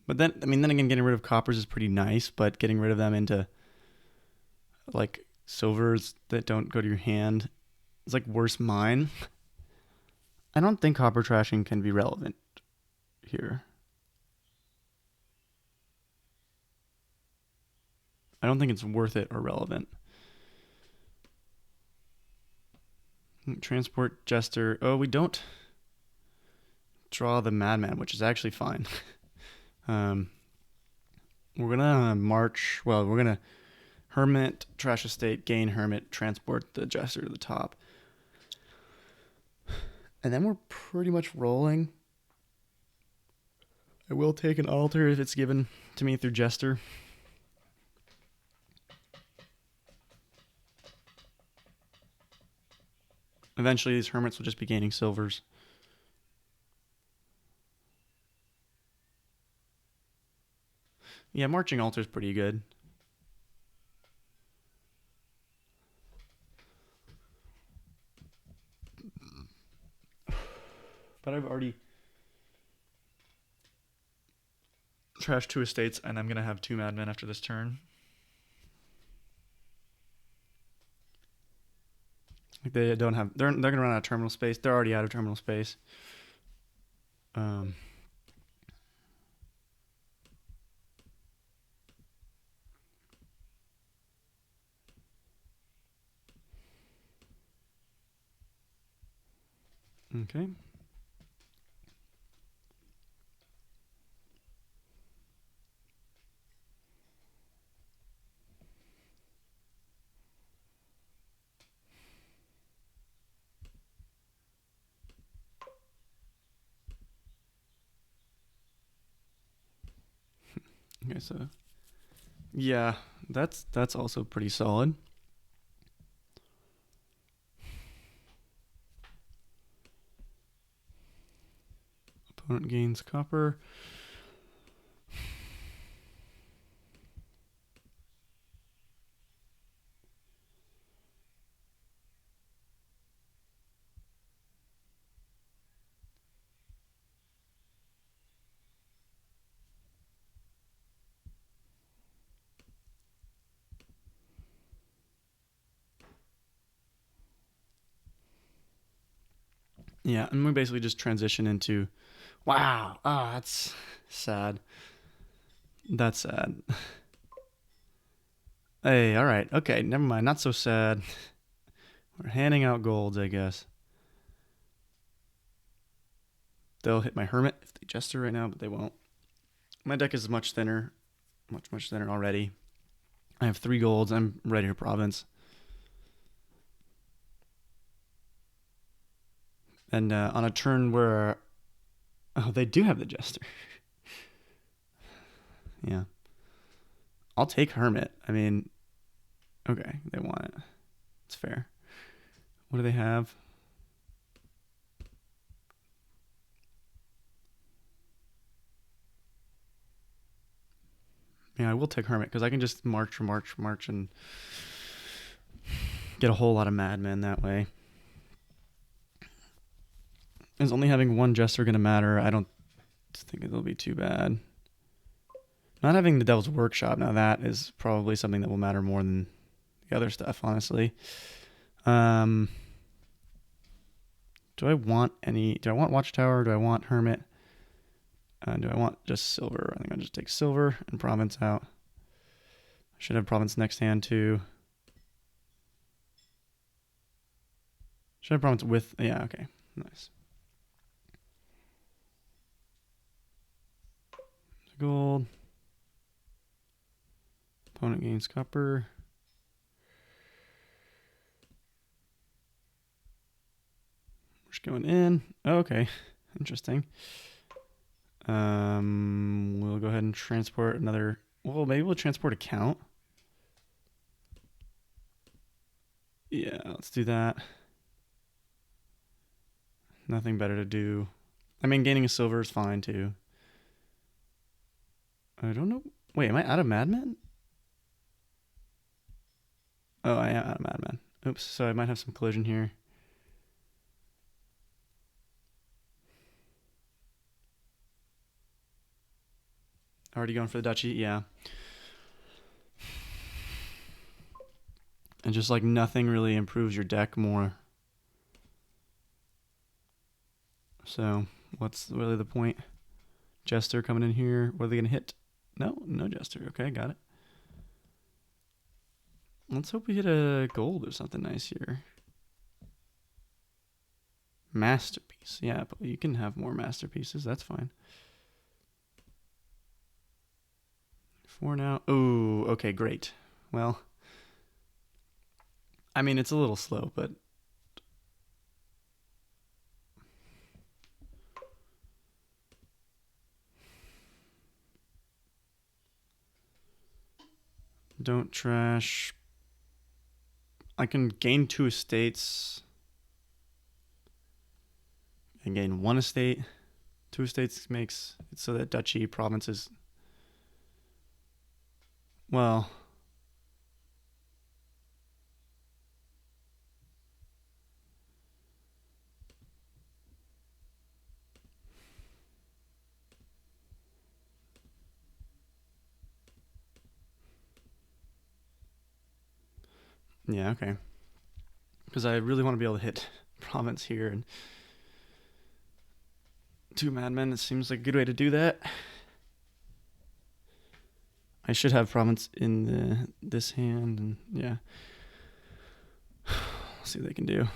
But then I mean then again getting rid of coppers is pretty nice, but getting rid of them into like silvers that don't go to your hand is like worse mine. I don't think copper trashing can be relevant here. I don't think it's worth it or relevant. Transport Jester. Oh, we don't draw the Madman, which is actually fine. We're gonna march. Well, we're gonna Hermit, trash estate, gain Hermit, transport the Jester to the top. And then we're pretty much rolling. I will take an altar if it's given to me through Jester. Eventually, these Hermits will just be gaining silvers. Yeah, marching altar is pretty good. But I've already trashed 2 estates, and I'm gonna have 2 madmen after this turn. Like they don't have. They're gonna run out of terminal space. They're already out of terminal space. Okay. Okay, so yeah, that's also pretty solid. Opponent gains copper. Yeah, and we basically just transition into, wow, that's sad. That's sad. Hey, all right, okay, never mind. Not so sad. We're handing out golds, I guess. They'll hit my Hermit if they Jester right now, but they won't. My deck is much thinner, much thinner already. I have 3 golds. I'm ready to province. And on a turn where, oh, they do have the Jester. Yeah, I'll take Hermit. I mean, okay, they want it. It's fair. What do they have? Yeah, I will take Hermit because I can just march, and get a whole lot of madmen that way. Is only having 1 Jester going to matter? I don't think it'll be too bad. Not having the Devil's Workshop, now that is probably something that will matter more than the other stuff, honestly. Do I want Watchtower? Do I want Hermit? Do I want just silver? I think I'll just take silver and province out. I should have province next hand too. Should have province with, yeah, okay, nice. Gold. Opponent gains copper. We're just going in. Oh, okay, interesting. We'll go ahead and transport another. Well, maybe we'll transport a count. Yeah, let's do that. Nothing better to do. I mean, gaining a silver is fine too. I don't know. Wait, am I out of madmen? Oh, I am out of madmen. Oops, so I might have some collision here. Already going for the duchy? Yeah. And just like nothing really improves your deck more. So what's really the point? Jester coming in here. What are they going to hit? No Jester. Okay, got it. Let's hope we hit a gold or something nice here. Masterpiece. Yeah, but you can have more masterpieces. That's fine. 4 now. Ooh, okay, great. Well, I mean, it's a little slow, but don't trash. I can gain 2 estates and gain 1 estate. 2 estates makes it so that duchy provinces. Well, yeah, okay. Because I really want to be able to hit province here, and 2 madmen, it seems like a good way to do that. I should have province in this hand, and yeah. Let's see what they can do.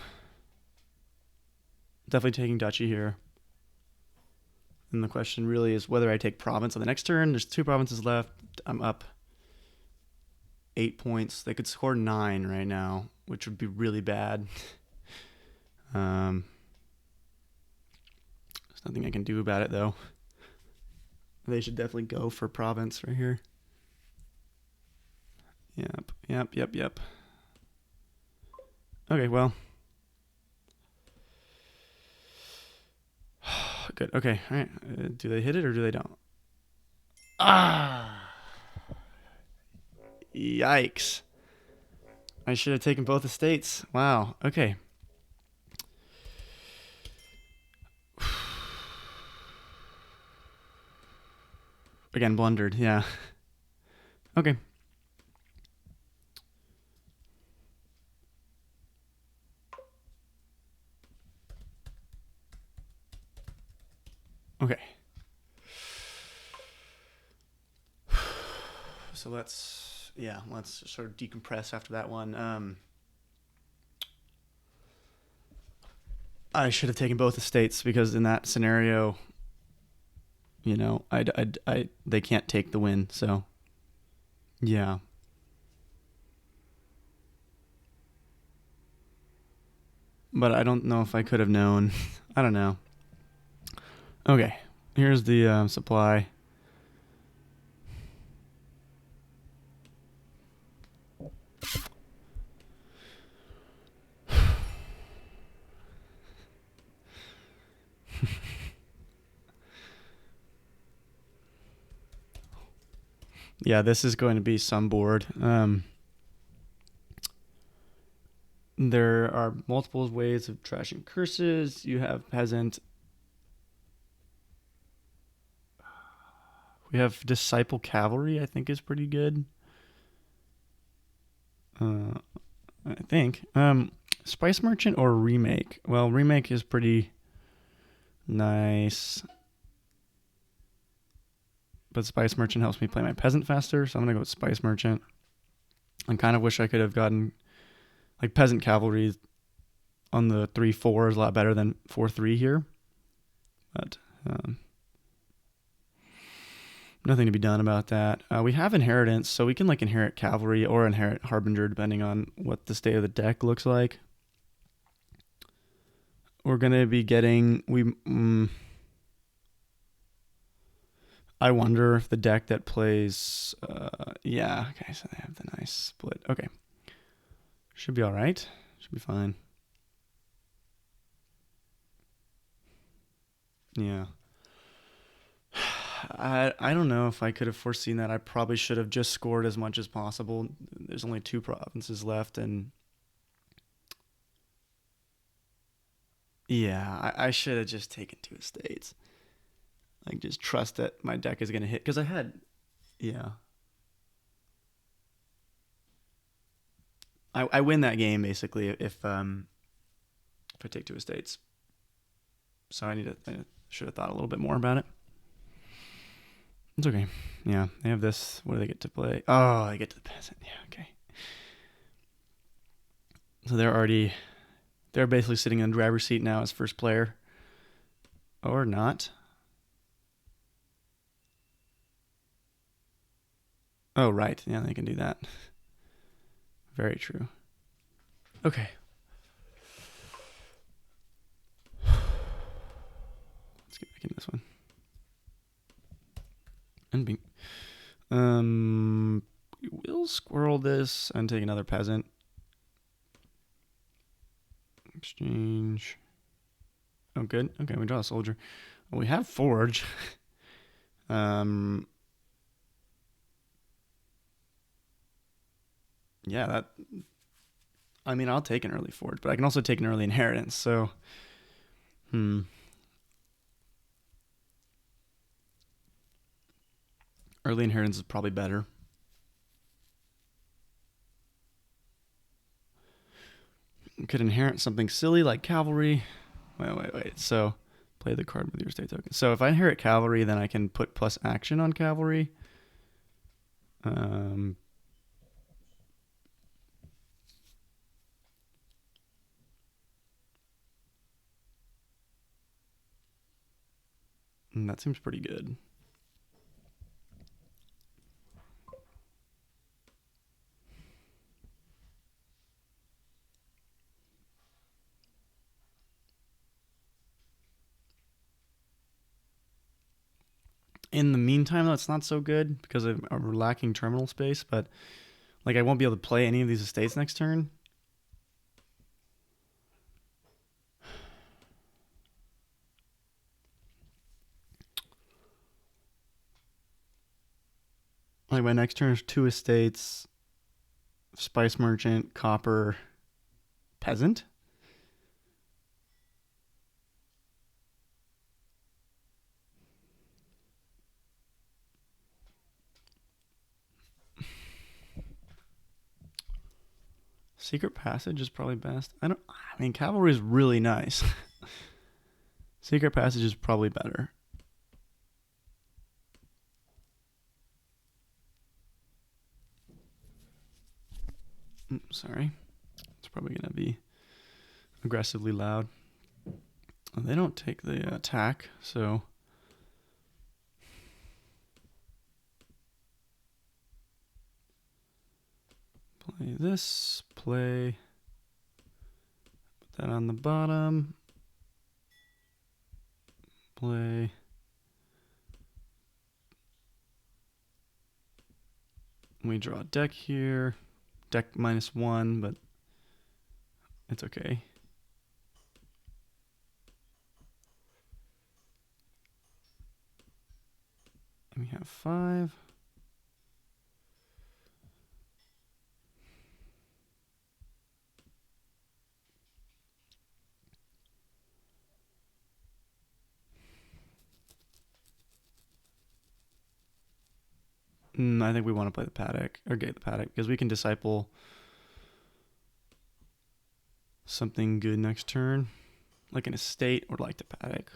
Definitely taking duchy here. And the question really is whether I take province on the next turn. There's 2 provinces left. I'm up 8 points. They could score 9 right now, which would be really bad. There's nothing I can do about it, though. They should definitely go for province right here. Yep. Okay, well. Good. Okay, all right. Do they hit it or do they don't? Ah! Yikes. I should have taken both estates. Wow. Okay. Again, blundered. Yeah. Okay. Okay. So let's sort of decompress after that one. I should have taken both estates because in that scenario, you know, they can't take the win. So, yeah. But I don't know if I could have known. I don't know. Okay, here's the supply. Yeah, this is going to be some board. There are multiple ways of trashing curses. You have peasant. We have disciple cavalry, I think is pretty good. I think. Spice merchant or remake? Well, remake is pretty nice. But Spice Merchant helps me play my peasant faster, so I'm going to go with Spice Merchant. I kind of wish I could have gotten, like, Peasant Cavalry on the 3-4 is a lot better than 4-3 here. But nothing to be done about that. We have Inheritance, so we can, like, inherit Cavalry or inherit Harbinger, depending on what the state of the deck looks like. We're going to be getting... I wonder if the deck that plays... yeah, okay, so they have the nice split. Okay. Should be all right. Should be fine. Yeah. I don't know if I could have foreseen that. I probably should have just scored as much as possible. There's only 2 provinces left, and... yeah, I should have just taken 2 estates. Like, just trust that my deck is going to hit. Because I had... yeah. I win that game, basically, if I take 2 estates. So I should have thought a little bit more about it. It's okay. Yeah, they have this. What do they get to play? Oh, they get to the peasant. Yeah, okay. So they're basically sitting in the driver's seat now as first player. Or not. Oh, right. Yeah, they can do that. Very true. Okay. Let's get back in this one. And we will squirrel this and take another peasant. Exchange. Oh, good. Okay, we draw a soldier. Well, we have forge. Yeah, that. I mean, I'll take an early forge, but I can also take an early inheritance. So, early inheritance is probably better. Could inherit something silly like cavalry. Wait. So, play the card with your state token. So, if I inherit cavalry, then I can put plus action on cavalry. That seems pretty good. In the meantime, though, it's not so good because of we're lacking terminal space. But like, I won't be able to play any of these estates next turn. Like, my next turn is 2 estates, spice merchant, copper, peasant. Secret passage is probably best. I mean, cavalry is really nice. Secret passage is probably better. Sorry. It's probably going to be aggressively loud. They don't take the attack, so play this, put that on the bottom, play. We draw a deck here. Deck -1, but it's okay. And we have 5. I think we want to play the paddock, or gate the paddock, because we can disciple something good next turn, like an estate or like the paddock.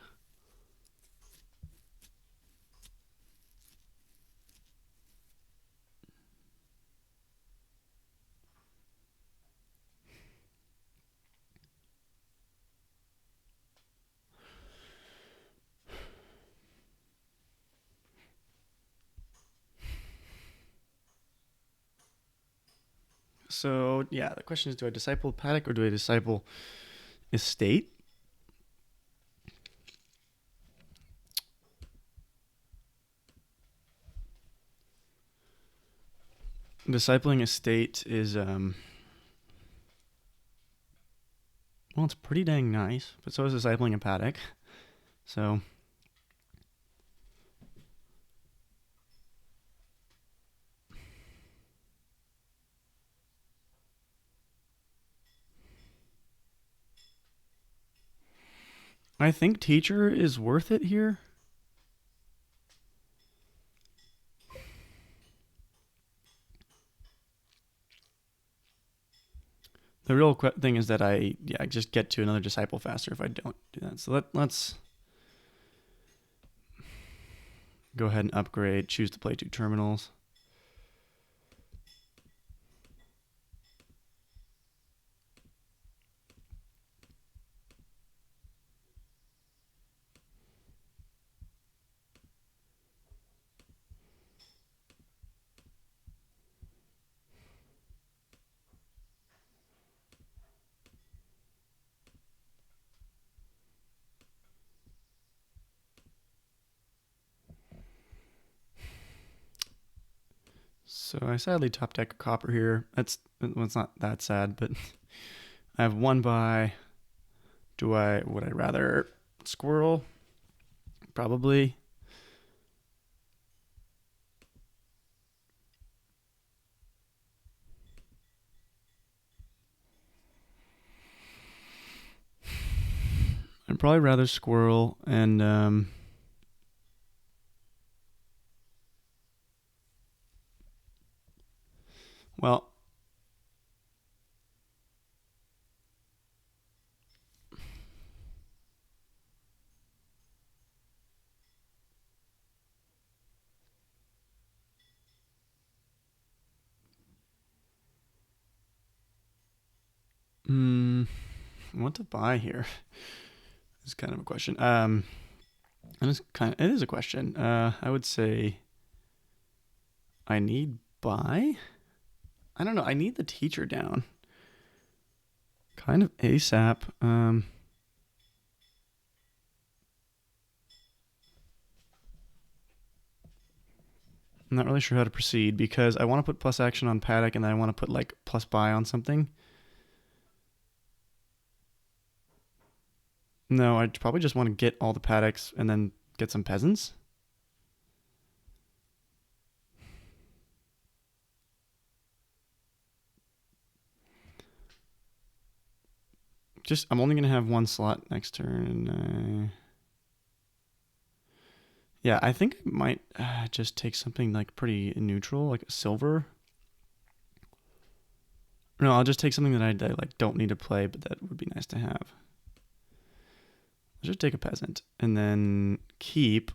So, yeah, the question is, do I disciple paddock or do I disciple estate? Discipling estate is, well, it's pretty dang nice, but so is discipling a paddock. So, I think teacher is worth it here. The real thing is that I just get to another disciple faster if I don't do that. So let's go ahead and upgrade, choose to play 2 terminals. So I sadly top deck a copper here. It's not that sad, but I have one buy. Would I rather squirrel? Probably. I'd probably rather squirrel and well, what to buy here is kind of a question. And it is a question. I would say I need buy. I don't know. I need the teacher down, kind of ASAP. I'm not really sure how to proceed because I want to put plus action on paddock and then I want to put like plus buy on something. No, I probably just want to get all the paddocks and then get some peasants. Just I'm only gonna have one slot next turn. Yeah, I think I might just take something like pretty neutral, like a silver. No, I'll just take something that I like don't need to play, but that would be nice to have. I'll just take a peasant and then keep.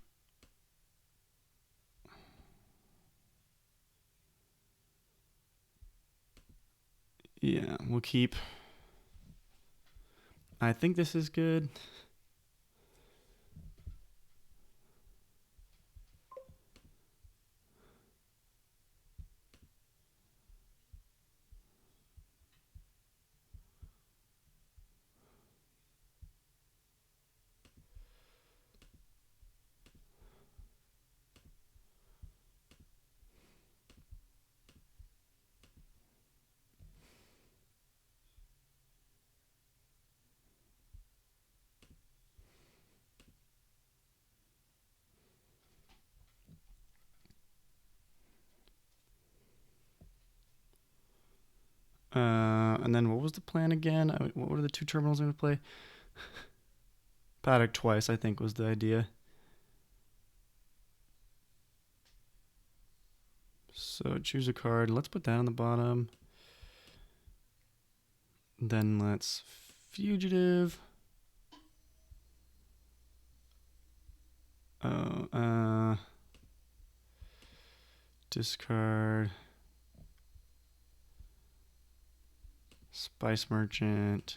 Yeah, we'll keep. I think this is good. And then what was the plan again? What were the two terminals I'm gonna play? Paddock twice, I think, was the idea. So choose a card. Let's put that on the bottom. Then let's fugitive. Oh, discard. Spice merchant.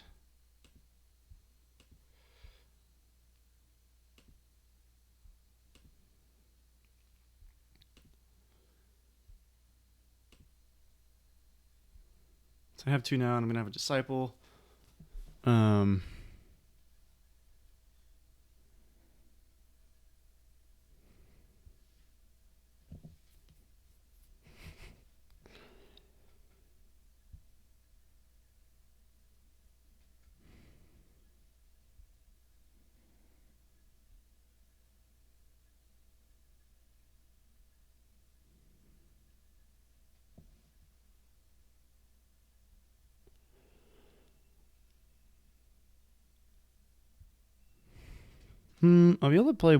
So I have two now, and I'm gonna have a disciple. Um, I'll be able to play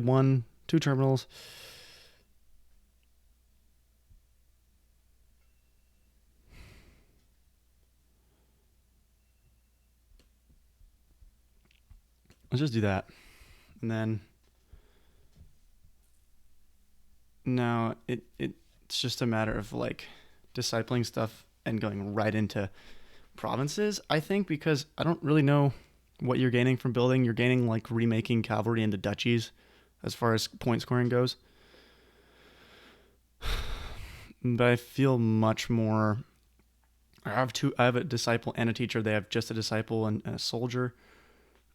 two terminals. Let's just do that, and then now it's just a matter of like discipling stuff and going right into provinces. I think because I don't really know what you're gaining from building. You're gaining like remaking cavalry into duchies, as far as point scoring goes. But I feel much more. I have a disciple and a teacher. They have just a disciple and a soldier.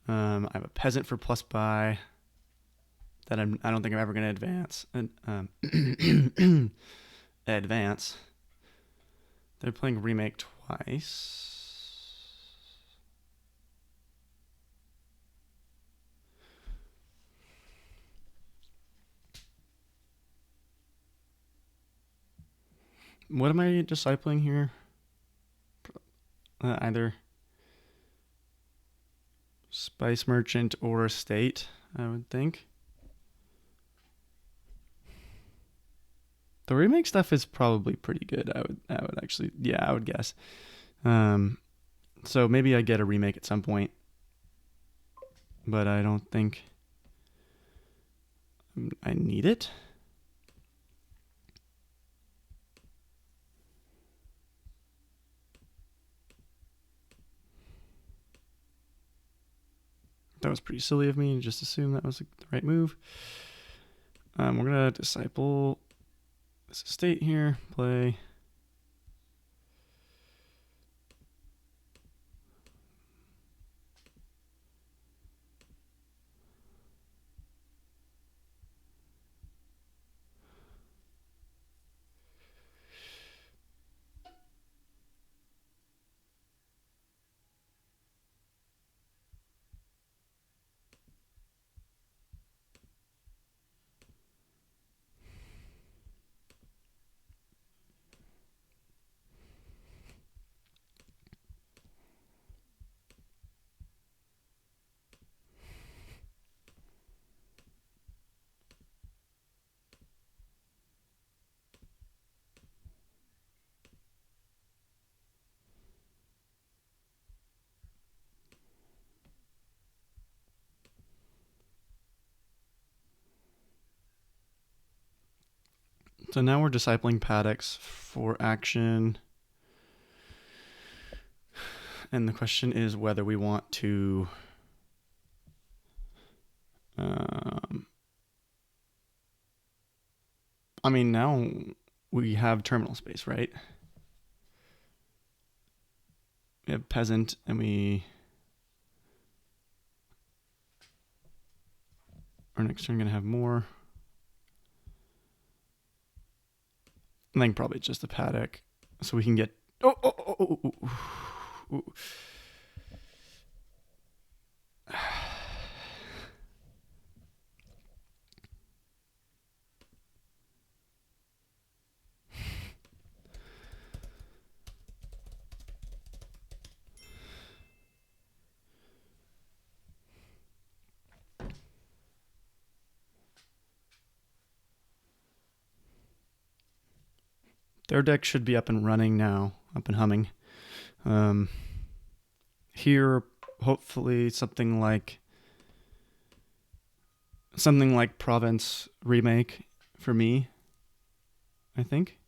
I have a peasant for plus buy that I don't think I'm ever going to advance. And advance. They're playing remake twice. What am I discipling here? Either Spice Merchant or Estate, I would think. The remake stuff is probably pretty good. I would actually, yeah, I would guess. So maybe I get a remake at some point, but I don't think I need it. That was pretty silly of me to just assume that was the right move. We're gonna disciple this estate here. Play. So now we're discipling Paddocks for action. And the question is whether we want to I mean, now we have terminal space, right? We have peasant, and we our next turn gonna have more. I think probably just a paddock, so we can get. Oh. Their deck should be up and running now, up and humming. Here, hopefully, something like Province remake for me. I think.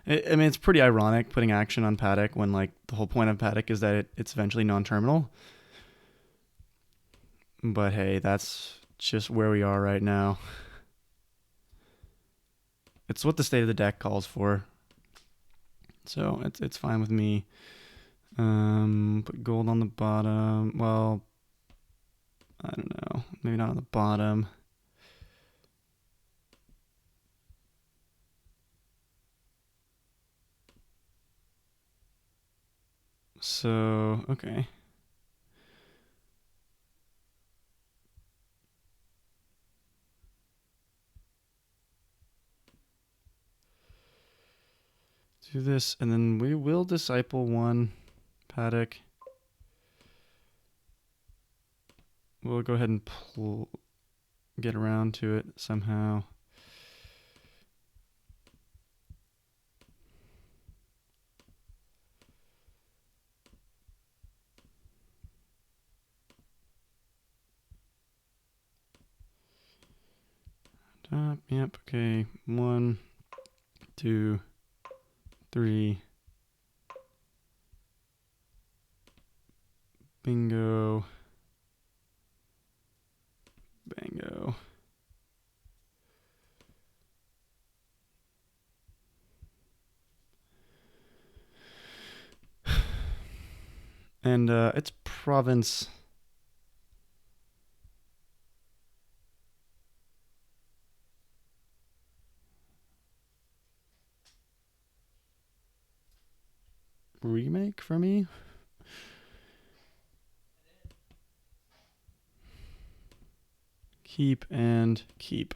I mean, it's pretty ironic putting action on Paddock when like the whole point of Paddock is that it's eventually non-terminal. But hey, that's just where we are right now. It's what the state of the deck calls for. So it's fine with me. Put gold on the bottom. Well, I don't know. Maybe not on the bottom. So, okay. Do this, and then we will disciple one Paddock. We'll go ahead and get around to it somehow. Yep, okay. 1, 2, 3. Bingo. Bango. And it's province. remake for me. Keep and keep.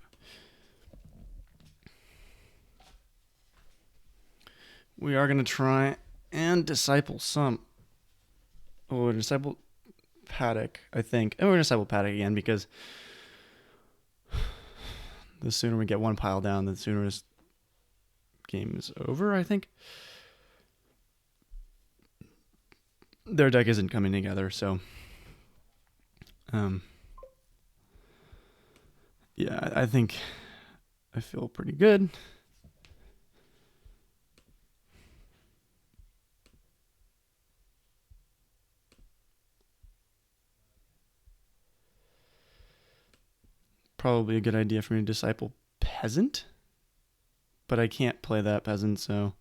We are going to try and disciple some. Oh, disciple Paddock, I think. And we're going to disciple Paddock again because the sooner we get one pile down, the sooner this game is over, I think. Their deck isn't coming together, so yeah, I think I feel pretty good. Probably a good idea for me to disciple Peasant, but I can't play that Peasant, so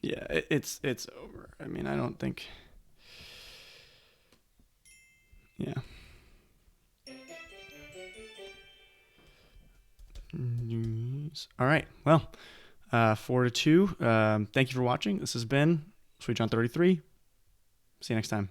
yeah, it's over. I mean, I don't think. Yeah. All right. Well, 4-2. Thank you for watching. This has been Sweet John 33. See you next time.